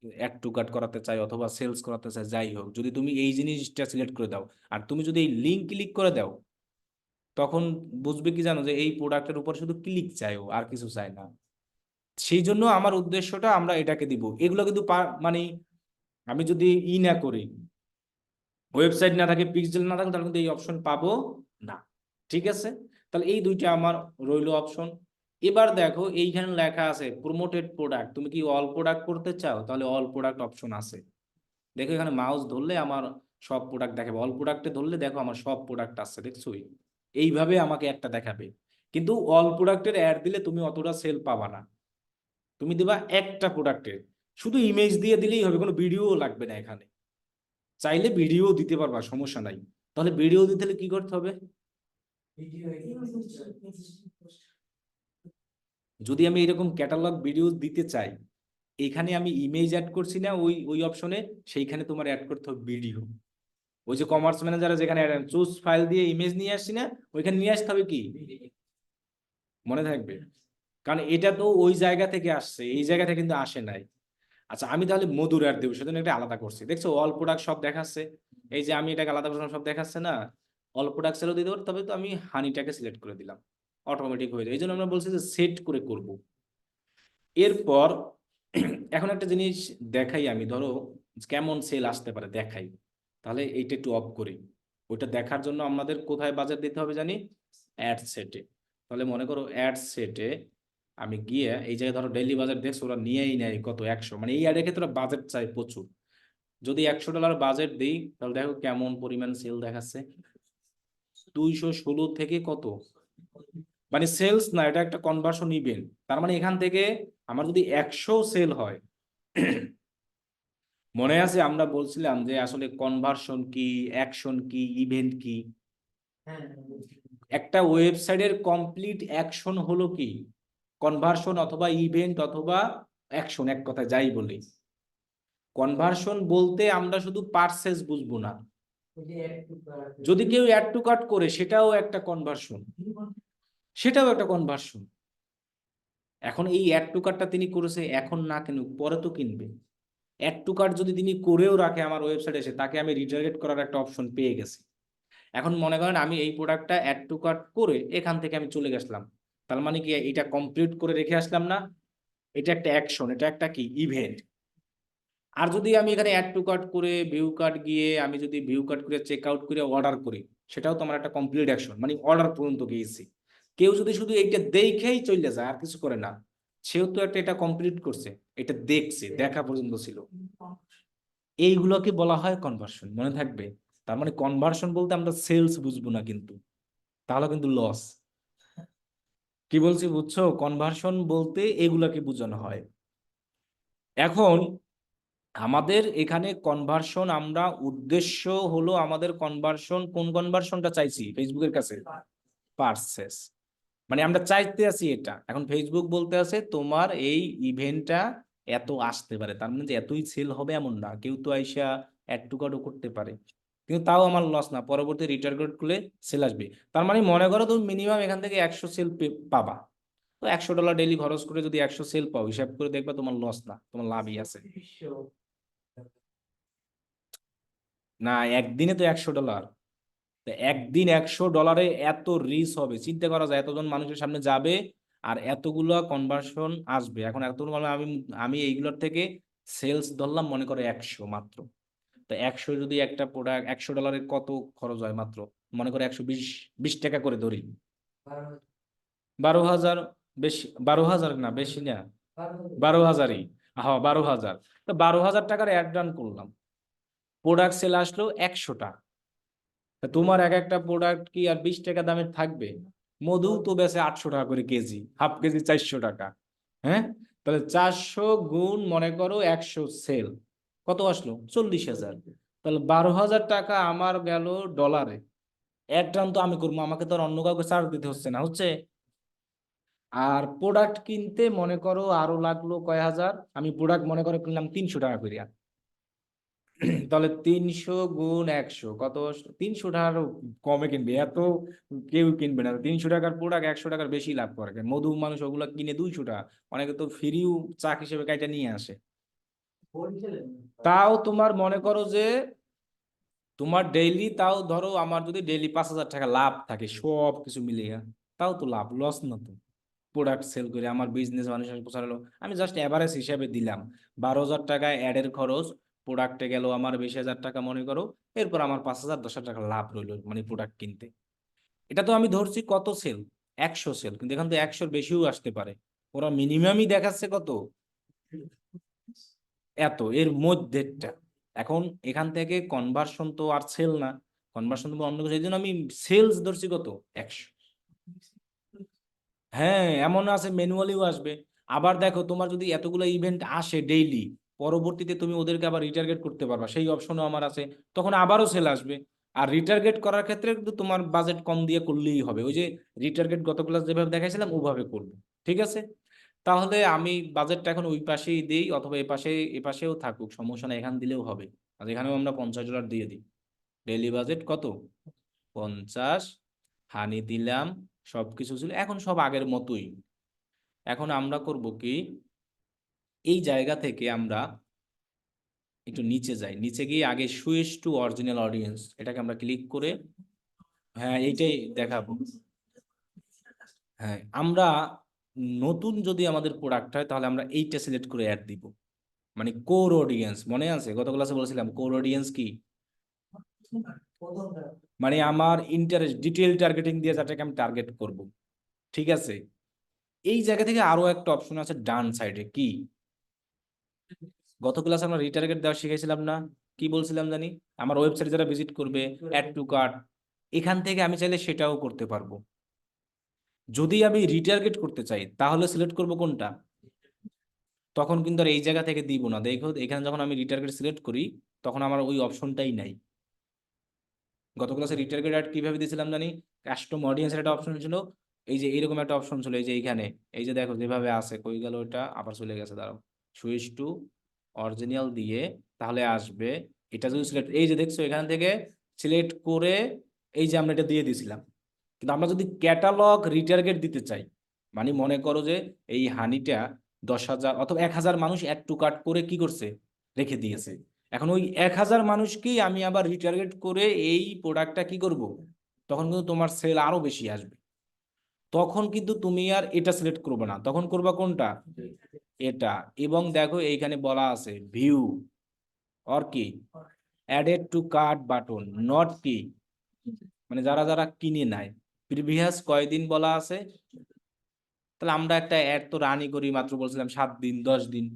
অ্যাড টু কার্ট করাতে চাই অথবা সেলস করাতে চাই, যাই হোক, যদি তুমি এই জিনিসটা সিলেক্ট করে দাও, আর তুমি যদি এই লিঙ্ক ক্লিক করে দাও, তখন বুঝবে কি জানো, যে এই প্রোডাক্টের উপর শুধু ক্লিক চাই, ও আর কিছু চাই না। সেই জন্য আমার উদ্দেশ্যটা আমরা এটাকে দিব। এগুলো কিন্তু মানে আমি যদি না করি, ওয়েবসাইট না থাকে, পিক্সেল না থাকে, তাহলে কিন্তু এই অপশন পাবো না। ঠিক আছে, তাহলে এই দুইটা আমার রইলো অপশন। এবার দেখো এইখানে লেখা আছে প্রমোটেড প্রোডাক্ট, তুমি কি অল প্রোডাক্ট করতে চাও, তাহলে অল প্রোডাক্ট অপশন আছে। দেখো এখানে মাউস ধরলে আমার সব প্রোডাক্ট দেখাবে, অল প্রোডাক্টে ধরলে দেখো আমার সব প্রোডাক্ট আছে, দেখছো? এইভাবে আমাকে একটা দেখাবে। কিন্তু অল প্রোডাক্টের অ্যাড দিলে তুমি অতটা সেল পাবা না। তুমি দিবা একটা প্রোডাক্টের, শুধু ইমেজ দিয়ে দিলেই হবে, কোনো ভিডিও লাগবে না এখানে। চাইলে ভিডিও দিতে পারবা, সমস্যা নাই। তাহলে ভিডিও দিতে হলে কি করতে হবে, যদি আমি এরকম ক্যাটালগ ভিডিও দিতে চাই, এখানে আমি ইমেজ অ্যাড করছি না ওই ওই অপশনে, সেইখানে তোমার অ্যাড করতে হবে ভিডিও। ওই যে কমার্স ম্যানেজারে যেখানে চুজ ফাইল দিয়ে ইমেজ নিয়ে আসছি না, ওইখানে নিয়ে আসতে হবে কি, মনে থাকবে, কারণ এটা তো ওই জায়গা থেকে আসছে, এই জায়গা থেকে কিন্তু আসে নাই। আচ্ছা আমি তাহলে মধুর অ্যাড দেবো, সেজন্য এটা আলাদা করছি, দেখছো অল প্রোডাক্ট সব দেখাচ্ছে। এই যে আমি এটাকে আলাদা করলাম, সব দেখাচ্ছে না, অল প্রোডাক্ট সেলও দিতে পারো, তবে তো আমি হানিটাকে সিলেক্ট করে দিলাম, অটোমেটিক হয়ে যায়। এই জন্য আমরা বলছি যে সেট করে করব। এরপর এখন একটা জিনিস দেখাই আমি, ধরো কেমন সেল আসতে পারে দেখাই, তাহলে এইটা একটু অফ করি। ওইটা দেখার জন্য আমাদের কোথায় বাজার দিতে হবে জানি, অ্যাড সেটে। তাহলে মনে করো অ্যাড সেটে আমি গিয়ে এই জায়গায় ধরো ডেইলি বাজার দেখছো, ওরা নিয়েই নেয় কত 100, মানে এই অ্যাডের ক্ষেত্রে বাজেট চাই প্রচুর। যদি $100 বাজেট দিই, তাহলে দেখো কেমন পরিমাণ সেল দেখাচ্ছে, 216 থেকে কত, মানে সেলস না, এটা একটা কনভার্সন ইভেন্ট। তার মানে এখান থেকে আমার যদি 100 সেল হয়, মনে আছে আমরা বলছিলাম যে আসলে কনভার্সন কি, অ্যাকশন কি, ইভেন্ট কি। একটা ওয়েবসাইটের কমপ্লিট অ্যাকশন হলো কি, কনভার্সন অথবা ইভেন্ট অথবা অ্যাকশন, এক কথা যাই বলি। কনভার্সন বলতে আমরা শুধু পারচেজ বুঝবো না, যদি কেউ অ্যাড টু কার্ট করে সেটাও একটা কনভার্সন, সেটাও একটা কনভার্সন। এখন এই অ্যাড টু কার্টটা তিনি করেছে, এখন না কিনুক, পরে তো কিনবে। অ্যাড টু কার্ট যদি তিনি করেও রাখে আমার ওয়েবসাইটে এসে, তাকে আমি রিটার্গেট করার একটা অপশন পেয়ে গেছি। এখন মনে করেন আমি এই প্রোডাক্টটা অ্যাড টু কার্ট করে এখান থেকে আমি চলে গেছিলাম, তার মানে কি এটা কমপ্লিট করে রেখে আসলাম না, এটা একটা অ্যাকশন, এটা একটা কি ইভেন্ট। আর যদি আমি এখানে অ্যাড টু কার্ট করে ভিউ কার্ট গিয়ে আমি যদি ভিউ কার্ট করে চেক আউট করে অর্ডার করি, সেটাও তো আমার একটা কমপ্লিট অ্যাকশন, মানে অর্ডার পর্যন্ত গিয়েছি। কেউ যদি শুধু এইটা দেখেই চলে যায় আর কিছু করে না, সেও তো একটা এটা কমপ্লিট করছে, এটা দেখছে, দেখা পর্যন্ত ছিল। এইগুলোকে বলা হয় কনভার্সন, মনে থাকবে। তার মানে কনভার্সন বলতে আমরা সেলস বুঝবো না কিন্তু, তাহলে কিন্তু লস। কি বলছি বুঝছো, কনভার্সন বলতে এগুলাকে বোঝানো হয়। এখন আমাদের এখানে কনভার্সন, আমরা উদ্দেশ্য হলো আমাদের কনভার্সন, কোন কনভার্সনটা চাইছি ফেসবুকের কাছে, পারচেস। মানে আমরা চাইতে আছি এটা, এখন ফেসবুক বলতে আছে তোমার এই ইভেন্টটা এত আসতে পারে, তার মানে যে এতই সেল হবে এমন না, কেউ তো আইসা অ্যাড টু কার্টও করতে পারে, কিন্তু তাও আমার লস না, পরবর্তী রিটার্গেট করলে সেল আসবে। তার মানে মনে করো তুমি মিনিমাম এখান থেকে 100 সেল পাবা, তো $100 ডেইলি খরচ করে যদি 100 সেল পাও, হিসাব করে দেখবা তোমার লস না, তোমার লাভই আছে। না, একদিনে তো $100, তো একদিন $100 এত রিচ হবে, চিন্তা করা যায়, এতজন মানুষের সামনে যাবে আর এতগুলো কনভার্সন আসবে। এখন এতগুলো মানে আমি আমি এইগুলোর থেকে সেলস ধরলাম মনে করে 100 মাত্র, তো 100 যদি একটা প্রোডাক্ট $100 কত খরচ হয় মাত্র, মনে করে 120 টাকা করে ধরি, 12,000, বেশি 12,000 না, বেশি না, 12,000ই, হ্যাঁ 12,000, তো 12,000 টাকার অ্যাড রান করলাম, প্রোডাক্ট সেল আসলো 100টা, তা তোমার এক একটা প্রোডাক্ট কি আর 20 টাকা দামের থাকবে? মধু তো বেচে 800 টাকা করে কেজি, হাফ কেজি 400 টাকা। হ্যাঁ, তাহলে 400 গুণ মনে করো 100 সেল, কত আসলো? 40,000। তাহলে 12,000 টাকা আমার গেল ডলারে। এক রান তো আমি করবো, আমাকে তো আর অন্য কাউকে চার্জ দিতে হচ্ছে না, হচ্ছে। আর প্রোডাক্ট কিনতে মনে করো আরো লাগলো কয় হাজার, আমি প্রোডাক্ট মনে করো কিনলাম 300 টাকা করে, তাহলে 300 গুণ 100 কত, 300 টাকার কমে কিনবে, এত কেউ কিনবে না। 300 টাকার প্রোডাক্ট 100 টাকার বেশি লাভ করে, মধু মানুষ ওগুলা কিনে 200 টাকা, অনেকে তো ফ্রিও চাক হিসেবে কাইটা নিয়ে আসে। তাও তোমার মনে করো যে তোমার ডেইলি, তাও ধরো আমার যদি ডেইলি 5,000 টাকা লাভ থাকে সব কিছু মিলিয়ে, তাও তো লাভ, লস না তো। প্রোডাক্ট সেল করে আমার বিজনেস মানুষের পৌঁছালো, আমি জাস্ট এভারেজ হিসাবে দিলাম। 12,000 টাকায় অ্যাডের খরচ, প্রোডাক্টে গেল আমার 20,000 টাকা মনে করো, এরপর আমার 5,000 10,000 টাকা লাভ রইলো, মানে প্রোডাক্ট কিনতে। এটা তো আমি ধরছি কত সেল, 100 সেল, কিন্তু এখান থেকে 100-র বেশিও আসতে পারে। ওরা মিনিমামই দেখাচ্ছে কত, এত, এর মধ্যেটা। এখন এখান থেকে কনভার্সন তো আর সেল না, কনভার্সন তো অন্য কিছু, এই জন্য আমি সেলস ধরছি কত, 100। হ্যাঁ, এমন আছে ম্যানুয়ালিও আসবে। আবার দেখো তোমার যদি এতগুলো ইভেন্ট আসে ডেইলি, পরবর্তীতে তুমি ওদেরকে আবার রিটার্গেট করতে পারবা, সেই অপশনও আমার আছে, তখন আবারও সেল আসবে। আর রিটার্গেট করার ক্ষেত্রে কিন্তু তোমার বাজেট কম দিয়ে করলেই হবে, ওই যে রিটার্গেট গত ক্লাস যেভাবে দেখাইছিলাম ওভাবে করবে। ঠিক আছে, তাহলে আমি বাজেটটা এখন ওই পাশেই দিই, অথবা এ পাশেও থাকুক, সমস্যা নেই, এখান দিলেও হবে। আর এখানেও আমরা $50 দিয়ে দিই। ডেইলি বাজেট কত? 50। হানি দিলাম, সবকিছু ছিল, এখন সব আগের মতোই। এখন আমরা করব কি, এই জায়গা থেকে আমরা একটু নিচে যাই, নিচে গিয়ে আগে সুইচ টু অরিজিনাল অডিয়েন্স, এটাকে আমরা ক্লিক করে, হ্যাঁ এইটাই দেখাবো। হ্যাঁ, আমরা নতুন যদি আমাদের প্রোডাক্ট হয় তাহলে আমরা এইটা সিলেক্ট করে অ্যাড দিব, মানে কোর অডিয়েন্স। মনে আছে গত ক্লাসে বলেছিলাম কোর অডিয়েন্স কি? মানে আমার ইন্টারেস্ট ডিটেল টার্গেটিং দিয়ে যাটাকে আমি টার্গেট করব। ঠিক আছে, এই জায়গা থেকে আরো একটা অপশন আছে ডান সাইডে, কি? গত ক্লাসে আমরা রিটার্গেট দেওয়া শিখেছিলাম না? কি বলছিলাম জানি? আমার ওয়েবসাইট যারা ভিজিট করবে, অ্যাড টু কার্ট, এখান থেকে আমি চাইলে সেটাও করতে পারবো। যদি আমি রিটার্গেট করতে চাই তাহলে সিলেক্ট করব কোনটা? তখন কিন্তু আর এই জায়গা থেকে দিব না। দেখো এখানে যখন আমি রিটার্গেট সিলেক্ট করি তখন আমার ওই অপশনটাই নাই। গত ক্লাসে রিটার্গেট অ্যাড কিভাবে দিয়েছিলাম জানি? কাস্টম অডিয়েন্সের একটা অপশন ছিল, এই যে এইরকম একটা অপশন ছিল, এই যে এইখানে, এই যে দেখো যেভাবে আছে, কই গেল ওটা, আবার চলে গেছে, দাঁড়াও, সুইচ টু অরিজিনাল দিয়ে তাহলে আসবে। এটা যদি সিলেক্ট, এই যে দেখছো এখান থেকে সিলেক্ট করে, এই যে আমরা এটা দিয়ে দিয়েছিলাম। কিন্তু আমরা যদি ক্যাটালগ রিটার্গেট দিতে চাই, মানে মনে করো যে এই হানিটা 10,000 অথবা 1,000 মানুষ অ্যাড টু কার্ট করে কি করছে, রেখে দিয়েছে। এখন ওই 1,000 মানুষকেই আমি আবার রিটার্গেট করে এই প্রোডাক্টটা কি করব, তখন কিন্তু তোমার সেল আরো বেশি আসবে। তখন কিন্তু তুমি আর এটা সিলেক্ট করবে না, তখন করবা কোনটা? এটা। এবং দেখো এইখানে বলা আছে ভিউ অর কি added to cart button, not কি, মানে যারা যারা কিনে নেয়, প্রিভিয়াস কয়দিন বলা আছে। তাহলে আমরা একটা অ্যাড তো রানই করি মাত্র, বলছিলাম 7 দিন 10 দিন,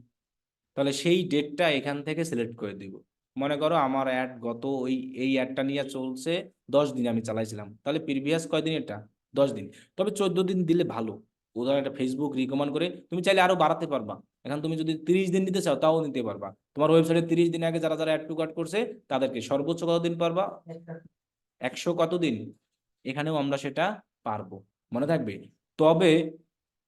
তাহলে সেই ডেটটা এখান থেকে সিলেক্ট করে দিব। মনে করো আমার অ্যাড গত ওই এই অ্যাডটা নিয়ে চলছে 10 দিন আমি চালাইছিলাম, তাহলে প্রিভিয়াস কয়দিন এটা? 10 দিন। তবে 14 দিন দিলে ভালো, উদাহরণ একটা ফেসবুক রিকমেন্ড করে, তুমি চাইলে আরো বাড়াতে পারবা। এখন তুমি যদি 30 দিন নিতে চাও তাও নিতে পারবা, তোমার ওয়েবসাইটে 30 দিন আগে যারা যারা অ্যাড টু কার্ট করছে তাদেরকে সর্বোচ্চ কতদিন পারবা? 100 কতদিন? এখানেও আমরা সেটা পারবো, মনে থাকবে। তবে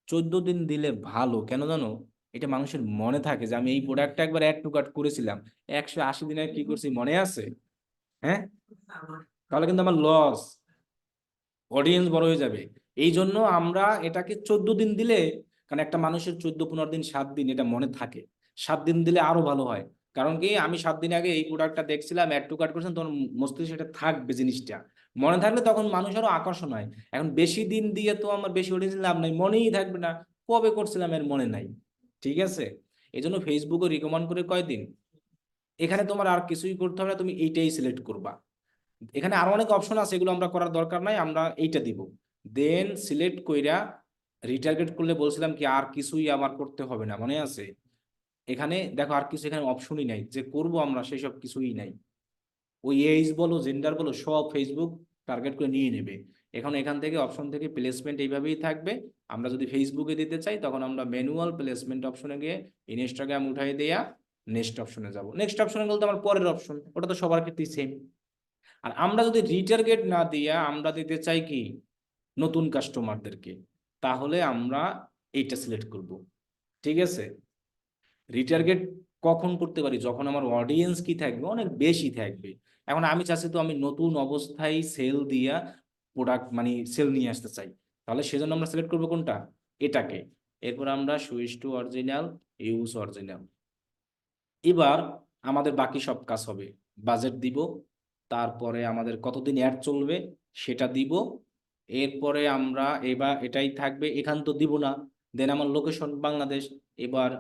14 দিন দিলে ভালো, কেন জানো? এটা মানুষের মনে থাকে যে আমি এই প্রোডাক্টটা একবার অ্যাড টু কার্ট করেছিলাম, 180 দিনে কি করছি মনে আছে? হ্যাঁ, তাহলে কিন্তু আমার লস, অডিয়েন্স বড় হয়ে যাবে। এই জন্য আমরা এটাকে 14 দিন দিলে, কারণ একটা মানুষের 14 15 দিন 7 দিন এটা মনে থাকে, 7 দিন দিলে আরো ভালো হয়। কারণ কি, আমি 7 দিন আগে এই প্রোডাক্টটা দেখছিলাম, অ্যাড টু কার্ট করছিলাম, তখন মস্তিষ্কে সেটা থাকবে জিনিসটা, মনে থাকলে তখন মানুষ আরো আকর্ষণ হয়। এখন বেশি দিন দিয়ে তো আমার বেশি অডিয়েন্স লাভ নাই, মনেই থাকবে না কবে করছিলাম এর মনে নাই। ঠিক আছে, এই জন্য ফেসবুকে রিকমেন্ড করে কয়দিন, এখানে তোমার আর কিছুই করতে হবে না, তুমি এইটাই সিলেক্ট করবা। এখানে আরো অনেক অপশন আছে, এগুলো আমরা করার দরকার নাই, আমরা এইটা দিব। দেন সিলেক্ট কইরা রিটার্গেট করলে বলছিলাম কি আর কিছুই আমার করতে হবে না, মনে আছে? এখানে দেখো আর কিছু এখানে অপশনই নাই যে করব আমরা, সেই সব কিছুই নাই। ওই এজ বলো জেন্ডার বলো সব ফেসবুক টার্গেট করে নিয়ে নেবে। এখন এখান থেকে অপশন থেকে প্লেসমেন্ট এইভাবেই থাকবে। আমরা যদি ফেসবুকে দিতে চাই তখন আমরা ম্যানুয়াল প্লেসমেন্ট অপশনে গিয়ে ইনস্টাগ্রাম উঠাই দেয়া নেক্সট অপশনে যাব। নেক্সট অপশনে বলতে আমার পরের অপশন, ওটা তো সবার ক্ষেত্রেই সেম। আর আমরা যদি রিটার্গেট না দিয়া আমরা দিতে চাই কি, নতুন কাস্টমারদেরকে, তাহলে আমরা এইটা সিলেক্ট করব। ঠিক আছে, রিটার্গেট কখন করতে পারি? যখন আমার অডিয়েন্স কি থাকবে, অনেক বেশি থাকবে। এখন আমি চাচ্ছি তো আমি নতুন অবস্থায় সেল দিয়া প্রোডাক্ট মানে সেল নিয়ে আসতে চাই, তাহলে সেজন্য আমরা সিলেক্ট করবো কোনটা? এটাকে। এরপর আমরা switch to original, use original. এবার আমাদের বাকি সব কাজ হবে, বাজেট দিব, তারপরে আমাদের কতদিন অ্যাড চলবে সেটা দিব। এরপরে আমরা এবার এটাই থাকবে, এখান তো দিব না। দেন আমার লোকেশন বাংলাদেশ। এবার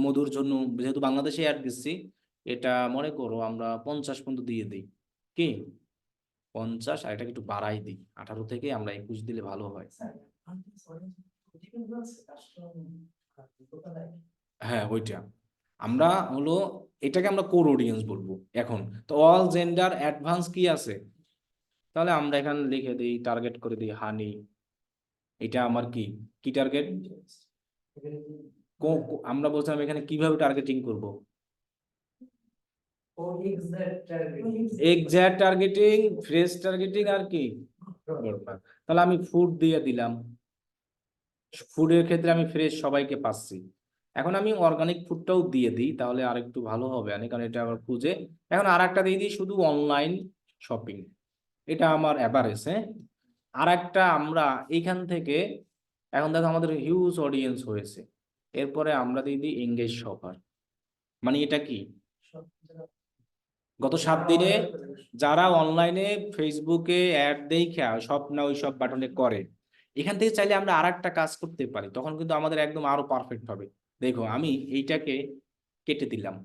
মধুর জন্য যেহেতু বাংলাদেশে অ্যাড দিচ্ছি, এটা মনে করো আমরা 50 পর্যন্ত দিয়ে দিই, কি? 50, আর এটাকে একটু বাড়াই দিই, 18 থেকে আমরা 21 দিলে ভালো হয়। হ্যাঁ ওইটা আমরা হলো, এটাকে আমরা কোর অডিয়েন্স বলবো এখন। তো অল জেন্ডার অ্যাডভান্স কি আছে, তাহলে আমরা এখানে লিখে দিই, টার্গেট করে দিই হানি। এটা আমার কি, কি টার্গেট? আমরা বলছিলাম এখানে কিভাবে টার্গেটিং করব? এক্সাক্ট টার্গেটিং, ফ্রেশ টার্গেটিং, আর কি? তাহলে আমি ফুড দিয়ে দিলাম। ফুডের ক্ষেত্রে আমি ফ্রেশ সবাইকে পাচ্ছি। এখন আমি অর্গানিক ফুডটাও দিয়ে দিই, তাহলে আর একটু ভালো হবে, কারণ এটা আবার খুঁজে। এখন আর একটা দিয়ে দিই শুধু অনলাইন শপিং, এটা আমার অ্যাভারেজ। হ্যাঁ, আর একটা আমরা এইখান থেকে, এখন দেখো আমাদের হিউজ অডিয়েন্স হয়েছে, এরপরে আমরা দিয়ে দিই এঙ্গেজ শপার। মানে এটা কি, গত 7 দিনে যারা অনলাইনে ফেসবুকে অ্যাড দেখা সব না ওই সব বাটনে করে, এখান থেকে চাইলে আমরা আর একটা কাজ করতে পারি, তখন কিন্তু আমাদের একদম আরো পারফেক্ট হবে। দেখো আমি এইটাকে কেটে দিলাম,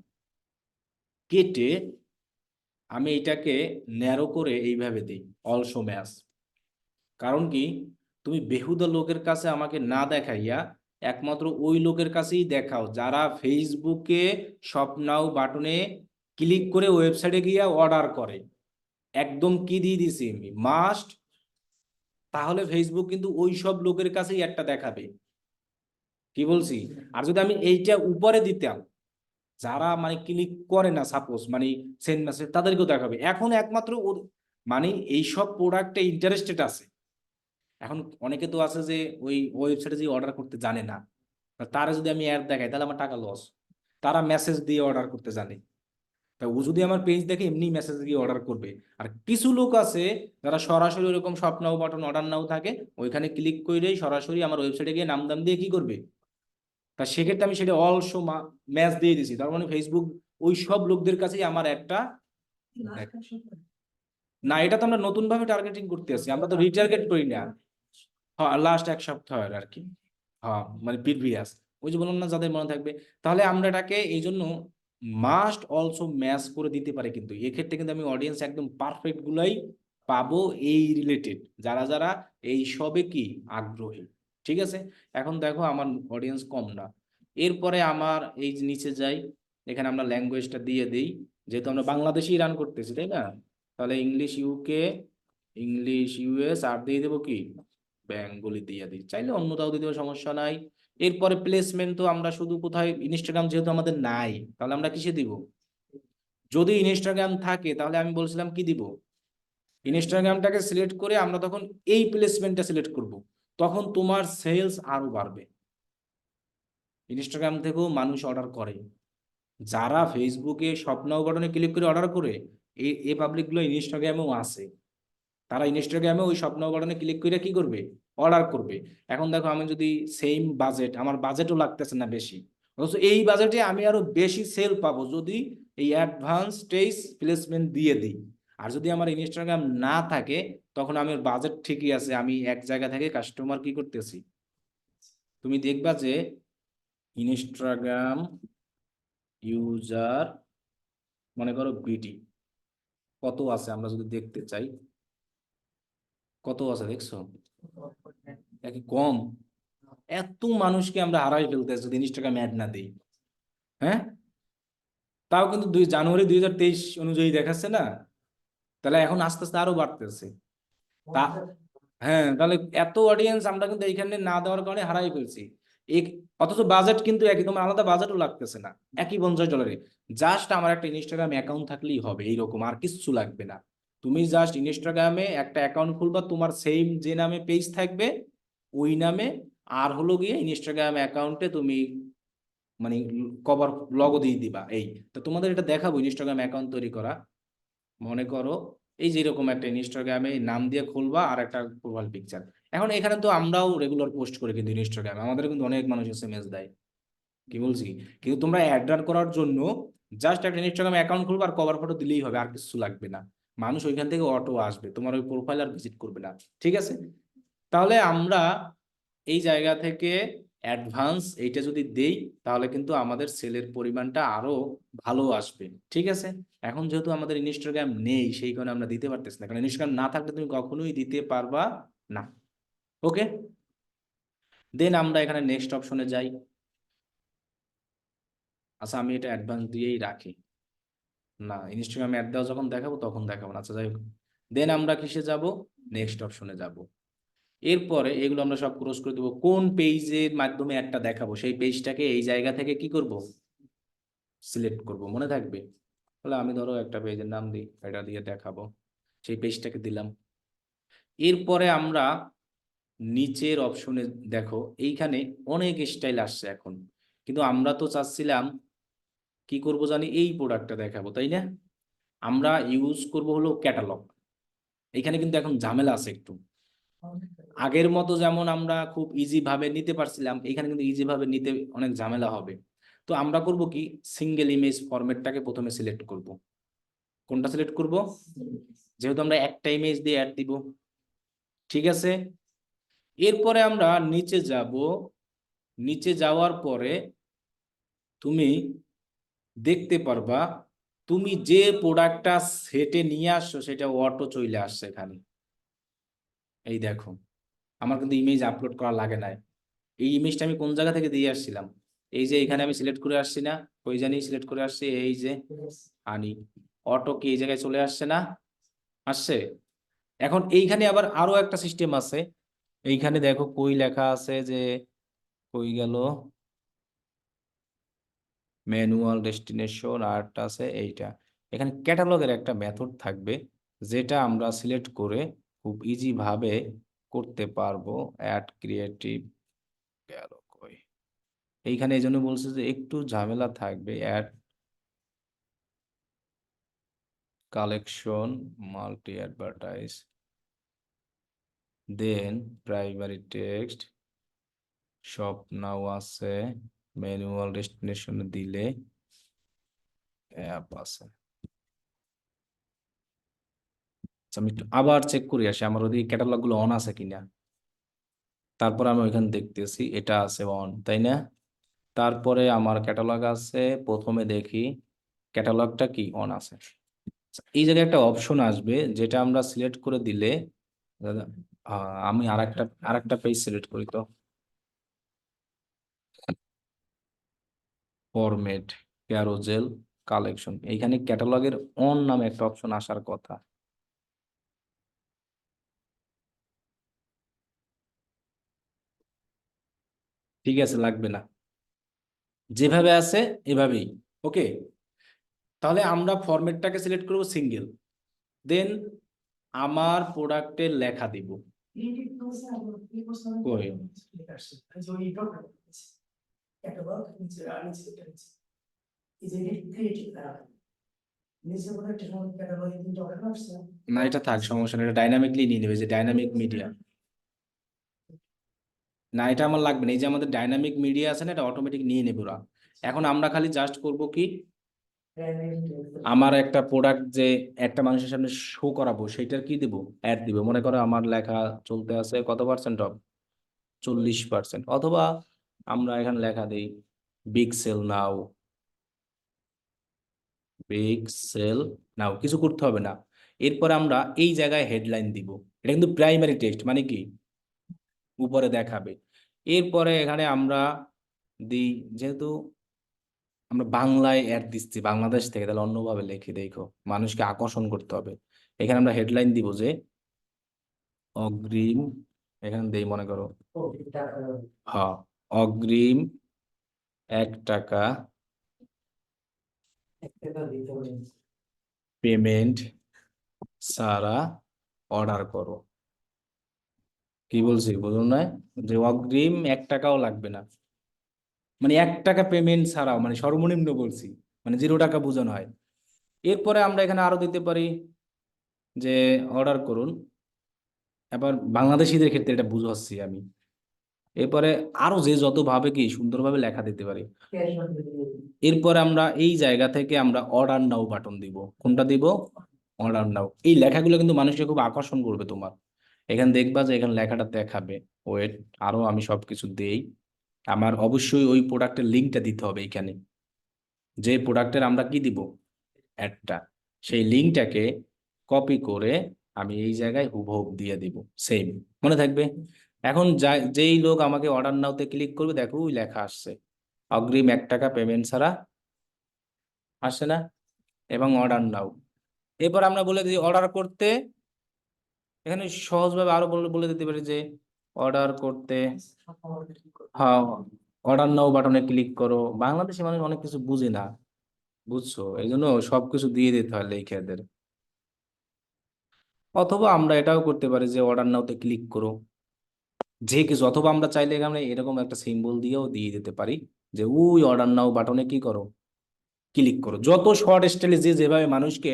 কেটে আমি এইটাকে ন্যারো করে এইভাবে দিই অলসো ম্যাচ। কারণ কি, তুমি বেহুদা লোকের কাছে আমাকে না দেখাইয়া একমাত্র ওই লোকের কাছেই দেখাও যারা ফেসবুকে শপ নাও বাটনে ক্লিক করে ওয়েবসাইটে গিয়ে অর্ডার করে। একদম কি দিয়ে দিছি আমি, মাস্ট। তাহলে ফেসবুক কিন্তু ওই সব লোকের কাছেই একটা দেখাবে, কি বলছি। আর যদি আমি এইটা উপরে দিতাম, যারা মানে ক্লিক করে না সাপোজ, মানে সেন্ড মেসেজ, তাদেরকেও দেখাবে। এখন একমাত্র মানে এইসব প্রোডাক্টে ইন্টারেস্টেড আছে। এখন অনেকে তো আছে যে ওই ওয়েবসাইটে যে অর্ডার করতে জানে না, তারা যদি আমি অ্যাড দেখাই তাহলে আমার টাকা লস। তারা মেসেজ দিয়ে অর্ডার করতে জানে, তা ও যদি আমার পেজ দেখে এমনি মেসেজ দিয়ে অর্ডার করবে। আর কিছু লোক আছে যারা সরাসরি ওরকম শপ নাও বাটন অর্ডার নাও থাকে, ওইখানে ক্লিক করেই সরাসরি আমার ওয়েবসাইটে গিয়ে নাম দাম দিয়ে কি করবে। তা সেক্ষেত্রে আমি সেটা অলসো ম্যাচ দিয়ে দিছি, তার মানে ফেসবুক ওই সব লোকদের কাছেই আমার একটা। না, এটা তো আমরা নতুন ভাবে টার্গেটিং করতে আছি, আমরা তো রিটার্গেট করি না। হ্যাঁ, লাস্ট 1 সপ্তাহ আর কি। হ্যাঁ, মানে প্রিভিয়াস, ওই যে বললাম না যাদের মনে থাকবে। তাহলে আমরা এটাকে এই জন্য মাস্ট অলসো ম্যাচ করে দিতে পারে, কিন্তু এক্ষেত্রে কিন্তু আমি অডিয়েন্স একদম পারফেক্ট গুলাই পাবো, এই রিলেটেড যারা যারা এই সবে কি আগ্রহী। ঠিক আছে, এখন দেখো আমার অডিয়েন্স কম না। এরপরে আমার এই যে নিচে যাই, এখানে আমরা ল্যাঙ্গুয়েজটা দিয়ে দিই, যেহেতু আমরা বাংলাদেশেই রান করতেছি তাই না। তাহলে ইংলিশ ইউকে, ইংলিশ ইউএস, আর দিয়ে দেবো কি বেঙ্গলি দিয়ে দিই, চাইলে অন্যটাও দিতে হবে, সমস্যা নাই। এরপরে প্লেসমেন্ট তো আমরা শুধু কোথায়, ইনস্টাগ্রাম যেহেতু আমাদের নাই, তাহলে আমরা কিসে দিব। যদি ইনস্টাগ্রাম থাকে তাহলে আমি বলছিলাম কি দিব, ইনস্টাগ্রামটাকে সিলেক্ট করে আমরা তখন এই প্লেসমেন্টটা সিলেক্ট করব, তখন তোমার সেলস আরো বাড়বে। ইনস্টাগ্রাম থেকেও মানুষ অর্ডার করে, যারা ফেসবুকে স্বপ্ন বাটনে ক্লিক করে অর্ডার করে, এই পাবলিক গুলো ইনস্টাগ্রামেও আছে, তারা ইনস্টাগ্রামে ওই স্বপ্ন বাটনে ক্লিক করে কি করবে, অর্ডার করবে। এখন দেখো আমি যদি সেম বাজেট, আমার বাজেটও লাগতেছে না বেশি, অথচ এই বাজেটে আমি আরো বেশি সেল পাবো যদি এই অ্যাডভান্স স্টেজ প্লেসমেন্ট দিয়ে দিই। আর যদি আমার ইনস্টাগ্রাম না থাকে, তখন আমার বাজেট ঠিকই আছে, আমি এক জায়গা থেকে কাস্টমার কি করতেছি। তুমি দেখবা যে ইনস্টাগ্রাম ইউজার, মনে করো বিডি, কত আছে আমরা যদি দেখতে চাই, কত আছে দেখছো, একই কম। এত মানুষকে আমরা হারাই ফেলতেছি যদি ইনস্টাগ্রামে অ্যাড না দিই। হ্যাঁ, তাও কিন্তু জানুয়ারি 2023 অনুযায়ী দেখাচ্ছে না, তাহলে এখন আস্তে আস্তে আরো বাড়তেছে। তা হ্যাঁ, তাহলে এত অডিয়েন্স আমরা কিন্তু এইখানে না দেওয়ার কারণে হারাই ফেলছি। এক, অথচ বাজেট কিন্তু একই, তোমার আলাদা বাজেটও লাগতেছে না, একই $50। জাস্ট আমার একটা ইনস্টাগ্রাম অ্যাকাউন্ট থাকলেই হবে, এইরকম আর কিচ্ছু লাগবে না। তুমি জাস্ট ইনস্টাগ্রামে একটা অ্যাকাউন্ট খুলবা, তোমার সেম যে নামে পেজ থাকবে ওই নামে, আর হলো গিয়ে ইনস্টাগ্রাম অ্যাকাউন্টে তুমি মানে কভার লগও দিয়ে দিবা। এই তো তোমাদের এটা দেখাবো ইনস্টাগ্রাম অ্যাকাউন্ট তৈরি করা। মনে করো এই যে এরকম একটা ইনস্টাগ্রামে নাম দিয়ে খুলবা আর একটা প্রোফাইল পিকচার। এখন এখানে তো আমরাও রেগুলার পোস্ট করি কিন্তু ইনস্টাগ্রামে, আমাদের কিন্তু অনেক মানুষ এসএমএস দেয়, কি বলছি। কিন্তু তোমরা অ্যাড রান করার জন্য জাস্ট একটা ইনস্টাগ্রাম অ্যাকাউন্ট খুলবা আর কভার ফটো দিলেই হবে, আর কিছু লাগবে না। মানুষ ওইখান থেকে অটো আসবে, তোমার ওই প্রোফাইল আর ভিজিট করবে না। ঠিক আছে, তাহলে আমরা এই জায়গা থেকে অ্যাডভান্স এইটা যদি দেই, তাহলে কিন্তু আমাদের সেলের পরিমাণটা আরো ভালো আসবে। ঠিক আছে, এখন যেহেতু আমাদের ইনস্টাগ্রাম নেই সেই কারণে আমরা দিতে পারতেছি না, কারণ ইনস্টাগ্রাম না থাকলে তুমি কখনোই দিতে পারবা না। ওকে, দেন আমরা এখানে নেক্সট অপশনে যাই। আচ্ছা, আমি এটা অ্যাডভান্স দিয়েই রাখি, না ইনস্টাগ্রামে অ্যাড দেওয়া যখন দেখাবো তখন দেখাবো না। আচ্ছা যাই হোক, দেন আমরা কিসে যাব, নেক্সট অপশনে যাব। এরপরে এগুলো আমরা সব ক্রস করে দেবো, কোন পেজের মাধ্যমে একটা দেখাবো সেই পেজটাকে এই জায়গা থেকে কি করব, সিলেক্ট করব, মনে থাকবে। তাহলে আমি ধরো একটা পেজের নাম দিই, এটা দিয়ে দেখাবো, সেই পেজটাকে দিলাম। এরপরে আমরা নিচের অপশনে দেখো এইখানে অনেক স্টাইল আসছে এখন, কিন্তু আমরা তো চাচ্ছিলাম কি করব জানি, এই প্রোডাক্টটা দেখাবো, তাই না? আমরা ইউজ করব হলো ক্যাটালগ। এখানে কিন্তু এখন ঝামেলা আছে একটু। আগের মতো যেমন আমরা খুব ইজি ভাবে নিতে পারছিলাম, এখানে কিন্তু ইজি ভাবে নিতে অনেক ঝামেলা হবে। তো আমরা করব কি, সিঙ্গেল ইমেজ ফরম্যাটটাকে প্রথমে সিলেক্ট করব। কোনটা সিলেক্ট করব? যেহেতু আমরা একটা ইমেজ দিয়ে অ্যাড দিব, ঠিক আছে। এরপরে আমরা নিচে যাব, নিচে যাওয়ার পরে তুমি দেখতে পারবা তুমি যে প্রোডাক্টটা সেটে নিয়ে আসছো সেটা অটো চলে আসছে এখানে। এই দেখো, আমার কিন্তু ইমেজ আপলোড করা লাগে না। এই ইমেজটা আমি কোন জায়গা থেকে দিয়ে আসছিলাম, এই যে এখানে আমি সিলেক্ট করে আসছি না, ওই জানি সিলেক্ট করে আসছি, এই যে আনি অটো কি এই জায়গায় চলে আসছে না? আসছে। এখন এইখানে আবার আরো একটা সিস্টেম আছে। এইখানে দেখো কই লেখা আছে যে, কই গেল, ম্যানুয়াল ডেস্টিনেশন আর্ট আছে এইটা। এখানে ক্যাটালগের একটা মেথড থাকবে, যেটা আমরা সিলেক্ট করে খুব ইজি ভাবে করতে পারবো। অ্যাড ক্রিয়েটিভ গেল কই, এইখানে এই জন্য বলছে যে একটু ঝামেলা থাকবে। অ্যাড কালেকশন, মাল্টি অ্যাডভার্টাইজ, দেন প্রাইমারি টেক্সট, শপ নাও আছে, ম্যানুয়াল ডেস্টিনেশন দিলে অ্যাপ আছে। আচ্ছা, আমি একটু আবার চেক করি আসি আমার ওদিকে ক্যাটালগ গুলো অন আছে কিনা। তারপর আমি ওইখানে দেখতেছি এটা আছে অন, তাই না? তারপরে আমার ক্যাটালগ আছে, প্রথমে দেখি ক্যাটালগটা কি অন আছে। আচ্ছা, এই জায়গায় একটা অপশন আসবে যেটা আমরা সিলেক্ট করে দিলে, দাদা, আমি আরেকটা পেজ সিলেক্ট করি তো। ফরম্যাট, ক্যারোজেল, কালেকশন, এইখানে ক্যাটালগের অন নামে একটা অপশন আসার কথা। ঠিক আছে, লাগবে না, যেভাবে আছে এভাবেই। ওকে, তাহলে আমরা ফরম্যাটটাকে সিলেক্ট করব সিঙ্গেল, দেন আমার প্রোডাক্টের লেখা দিব। কই, না এটা থাক, সমস্যা নেই, এটা ডাইনামিকলি নিয়ে নেবে, যে ডাইনামিক মিডিয়া। না এটা আমার লাগবে না, এই যে আমাদের ডাইনামিক মিডিয়া আছে না, এটা অটোমেটিক নিয়ে নেবে ওরা। এখন আমরা খালি জাস্ট করব কি, আমার একটা প্রোডাক্ট যে একটা মানুষের সামনে শো করাবো সেটার কি দিব, অ্যাড দিব। মনে করো আমার লেখা চলতে আছে কত পার্সেন্ট অফ, 40%, অথবা আমরা এখানে লেখা দিই বিগ সেল নাও, বিগ সেল নাও, কিছু করতে হবে না। এরপরে আমরা এই জায়গায় হেডলাইন দিব। এটা কিন্তু প্রাইমারি টেক্সট, মানে কি উপরে দেখাবে। এরপরে এখানে আমরা দিই, যেহেতু আমরা বাংলায় অ্যাড দিচ্ছি বাংলাদেশ থেকে, তাহলে অন্যভাবে লিখে দেখো, মানুষকে আকর্ষণ করতে হবে। এখানে আমরা হেডলাইন দিব যে অগ্রিম, এখানে দেই মনে করো, হ্যাঁ, অগ্রিম 1 টাকা পেমেন্ট ছাড়া অর্ডার করো। কি বলছি বুঝুন না, যে অগ্রিম 1 টাকাও লাগবে না, মানে 1 টাকা পেমেন্ট ছাড়াও, মানে সর্বনিম্ন বলছি, মানে 0 টাকা বোঝানো হয়। এরপরে আমরা এখানে আরো দিতে পারি যে অর্ডার করুন। এবার বাংলাদেশিদের ক্ষেত্রে এটা বুঝাচ্ছি আমি। এরপরে আরো যে যত ভাবে কি সুন্দরভাবে লেখা দিতে পারি। এরপরে আমরা এই জায়গা থেকে আমরা অর্ডার নাও বাটন দিব। কোনটা দিব? অর্ডার নাও। এই লেখাগুলো কিন্তু মানুষকে খুব আকর্ষণ করবে তোমার। এখানে দেখবা যে এখানে লেখাটা দেখাবে। ওয়েট, আরো আমি সবকিছু দেই। আমার অবশ্যই ওই প্রোডাক্টের লিঙ্কটা দিতে হবে এখানে, যে প্রোডাক্টের আমরা কি দিব, অ্যাডটা, সেই লিঙ্কটাকে কপি করে আমি এই জায়গায় হুবহু দিয়ে দিব, সেম, মনে থাকবে। এখন যেই লোক আমাকে অর্ডার নাওতে ক্লিক করবে, দেখো ওই লেখা আসছে অগ্রিম 1 টাকা পেমেন্ট ছাড়া, আসছে না, এবং অর্ডার নাও। এরপর আমরা বলে দিই অর্ডার করতে, এখানে সহজভাবে আরো বলে বলে দিতে পারি যে অর্ডার করতে, হ্যাঁ, অর্ডার নাও বাটনে ক্লিক করো। বাংলাদেশি মানুষ অনেক কিছু বুঝে না, বুঝছো, এই জন্য সবকিছু দিয়ে দিতে হয় লেখাদের। অথবা আমরা এটাও করতে পারি যে অর্ডার নাওতে ক্লিক করো, যে কিছু, অথবা আমরা চাইলে এখানে এরকম একটা সিম্বল দিয়েও দিয়ে দিতে পারি যে ওই অর্ডার নাও বাটনে কি করো, ক্লিক করো। যত শর্ট স্টাইলে যে যেভাবে মানুষকে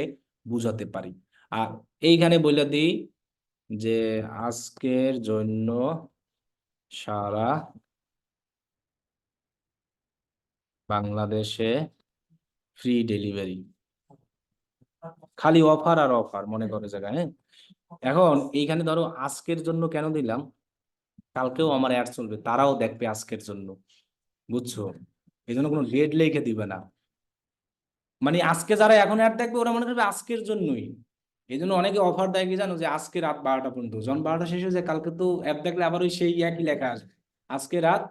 বুঝাতে পারি। আর এইখানে বলে দিই যে আজকের জন্য সারা বাংলাদেশে ফ্রি ডেলিভারি, খালি অফার আর অফার মনে করে জায়গায়। হ্যাঁ, এখন এইখানে ধরো আজকের জন্য কেন দিলাম, কালকেও আমার অ্যাড চলবে, তারাও দেখবে আজকের জন্য, বুঝছো? এই জন্য কোনো ডেট লিখে দিবে না। মানে আজকে যারা এখন অ্যাড দেখবে ওরা মনে করবে আজকের জন্যই। এই জন্য অনেকে অফার দেয় কি জানো, যে আজকে রাত 12টা পর্যন্ত, যখন 12টা শেষ হয়ে যায় কালকে তো অ্যাড দেখলে আবার ওই সেই একই লেখা আসবে, আজকে রাত।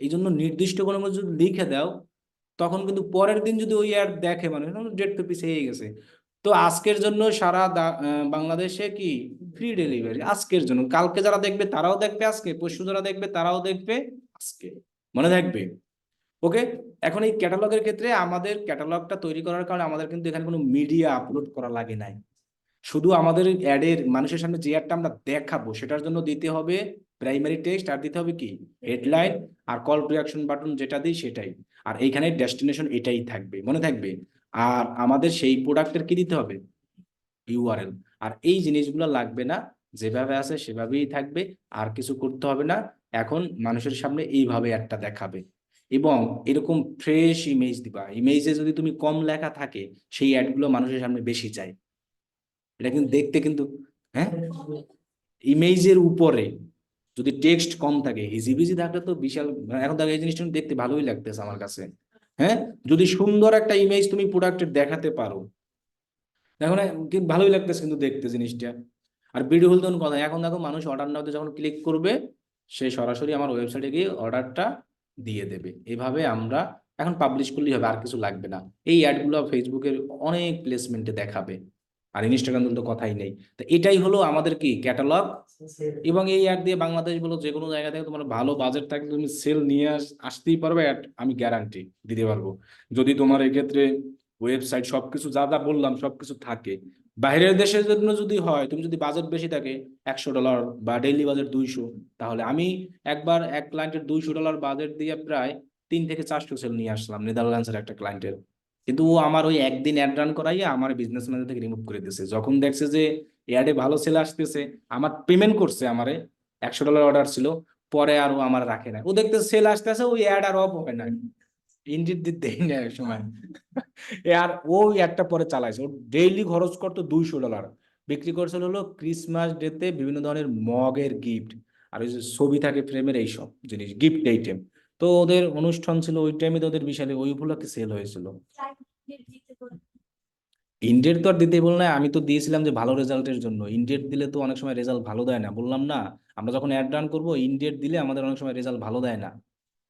এই জন্য নির্দিষ্ট কোনো কিছু যদি লিখে দাও, তখন কিন্তু পরের দিন যদি ওই অ্যাড দেখে, মানে ডেট তো পিছিয়ে গেছে। তো আজকের জন্য সারা বাংলাদেশে কি ফ্রি ডেলিভারি, আজকের জন্য। কালকে যারা দেখবে তারাও দেখবে আজকে, পরশু যারা দেখবে তারাও দেখবে আজকে, মনে থাকবে। ওকে। এখন এই ক্যাটালগের ক্ষেত্রে আমাদের ক্যাটালগটা তৈরি করার কারণে আমাদের কিন্তু এখানে কোনো মিডিয়া আপলোড করা লাগে নাই। শুধু আমাদের অ্যাডের মানুষের সামনে যে অ্যাডটা আমরা দেখাবো সেটার জন্য দিতে হবে প্রাইমারি টেক্সট, আর দিতে হবে কি হেডলাইন, আর কল টু অ্যাকশন বাটন যেটা দিই সেটাই। আর এইখানে ডেস্টিনেশন এটাই থাকবে, মনে থাকবে। আর আমাদের সেই প্রোডাক্টের কি দিতে হবে, ইউআরএল। আর এই জিনিসগুলো লাগবে না, যেভাবে আছে সেভাবেই থাকবে, আর কিছু করতে হবে না। এখন মানুষের সামনে এইভাবে একটা দেখাবে, এবং এরকম ফ্রেশ ইমেজ দিবা। ইমেজে যদি তুমি কম লেখা থাকে, সেই অ্যাডগুলো মানুষের সামনে বেশি যায়। এটা কিন্তু দেখতে কিন্তু, হ্যাঁ, ইমেজের উপরে যদি টেক্সট কম থাকে, হিজিবিজি থাকলে তো বিশাল। এখন দেখো এই জিনিসটা দেখতে ভালোই লাগতেছে আমার কাছে। হ্যাঁ, যদি সুন্দর একটা ইমেজ তুমি প্রোডাক্টের দেখাতে পারো, দেখো না কি ভালোই লাগতেছে কিন্তু দেখতে জিনিসটা। আর বিউটিফুল তখন কথা, এখন দেখো মানুষ অর্ডার নাওতে যখন ক্লিক করবে, সে সরাসরি আমার ওয়েবসাইটে গিয়ে অর্ডারটা দিয়ে দেবে। এভাবে আমরা এখন পাবলিশ করলেই হবে, আর কিছু লাগবে না। এই অ্যাডগুলো ফেসবুকের অনেক প্লেসমেন্টে দেখাবে, আর ইনস্টাগ্রাম তো কথাই নেই। তো এটাই হলো আমাদের কি ক্যাটালগ। এবং এই অ্যাড দিয়ে বাংলাদেশ বলো যে কোনো জায়গা থেকে তোমার ভালো বাজেট থাকলে তুমি সেল নিয়ে আসতেই পারবে, আমি গ্যারান্টি দিতে পারবো। যদি তোমার এক্ষেত্রে ওয়েবসাইট সবকিছু যা যা বললাম সবকিছু থাকে। বাইরের দেশের জন্য যদি হয়, তুমি যদি বাজেট বেশি থাকে, $100 বা ডেইলি বাজেট 200, তাহলে আমি একবার এক ক্লায়েন্টের $200 বাজেট দিয়ে প্রায় 3 থেকে 400 সেল নিয়ে আসলাম নেদারল্যান্ডসের একটা ক্লায়েন্টের। কিন্তু ও আমার ওই একদিন অ্যাড রান করাইয়া আমার বিজনেস ম্যানেজার থেকে রিমুভ করে দিয়েছে, যখন দেখছে যে অ্যাডে ভালো সেল আসতেছে। আমার পেমেন্ট করছে আমারে, $100 অর্ডার ছিল। পরে আর ও আমার রাখে না, ও দেখতে সেল আসতেছে, ওই অ্যাড আর অফ হয় না, ইন্ডিট দিতে দেয় না এক সময়। আর ওই একটা পরে চালাইছে, ও ডেইলি খরচ করতো $200। বিক্রি করছিল হলো ক্রিসমাস ডেতে বিভিন্ন ধরনের মগের গিফট, আর ওই যে ছবি থাকে ফ্রেমের এইসব জিনিস, গিফট আইটেম। তো ওদের অনুষ্ঠান ছিল ওই টাইমে, তো ওদের বিশালে ওইগুলোকে সেল হয়েছিল। ইন্ডিয়ার তো আর দিতে বল না, আমি তো দিয়েছিলাম যে ভালো রেজাল্টের জন্য। ইন্ডিয়ার দিলে তো অনেক সময় রেজাল্ট ভালো দেয় না, বললাম না। আমরা যখন অ্যাড রান করবো ইন্ডিয়ার দিলে আমাদের অনেক সময় রেজাল্ট ভালো দেয় না,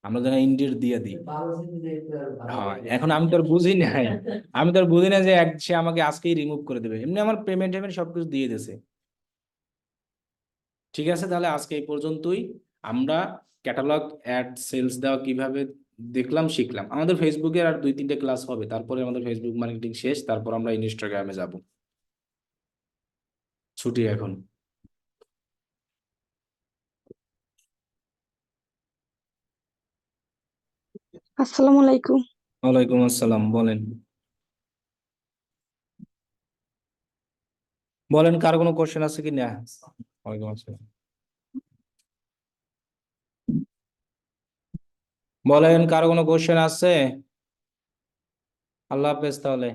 আমরা যখন ইন্ডিয়ার দিয়ে দিই। হ্যাঁ, এখন আমি তো আর বুঝি নাই, আমি তো আর বুঝি না যে সে আমাকে আজকেই রিমুভ করে দেবে। এমনি আমার পেমেন্ট টেমেন্ট সবকিছু দিয়ে দিয়েছে। ঠিক আছে, তাহলে আজকে এই পর্যন্তই। আমরা ক্যাটালগ অ্যাড সেলস দেওয়া কিভাবে দেখলাম, শিখলাম। আমাদের ফেসবুকে আর 2-3টে ক্লাস হবে, তারপরে আমাদের ফেসবুক মার্কেটিং শেষ, তারপর আমরা ইনস্টাগ্রামে যাব। ছুটি এখন। আসসালামু আলাইকুম। ওয়ালাইকুম আসসালাম, বলেন। বলেন, কার কোনো কোশ্চেন আছে কি না? ওয়ালাইকুম আসসালাম। বলেন, কার কোনো কোশ্চেন আছে? আল্লাহ হাফেজ তাহলে।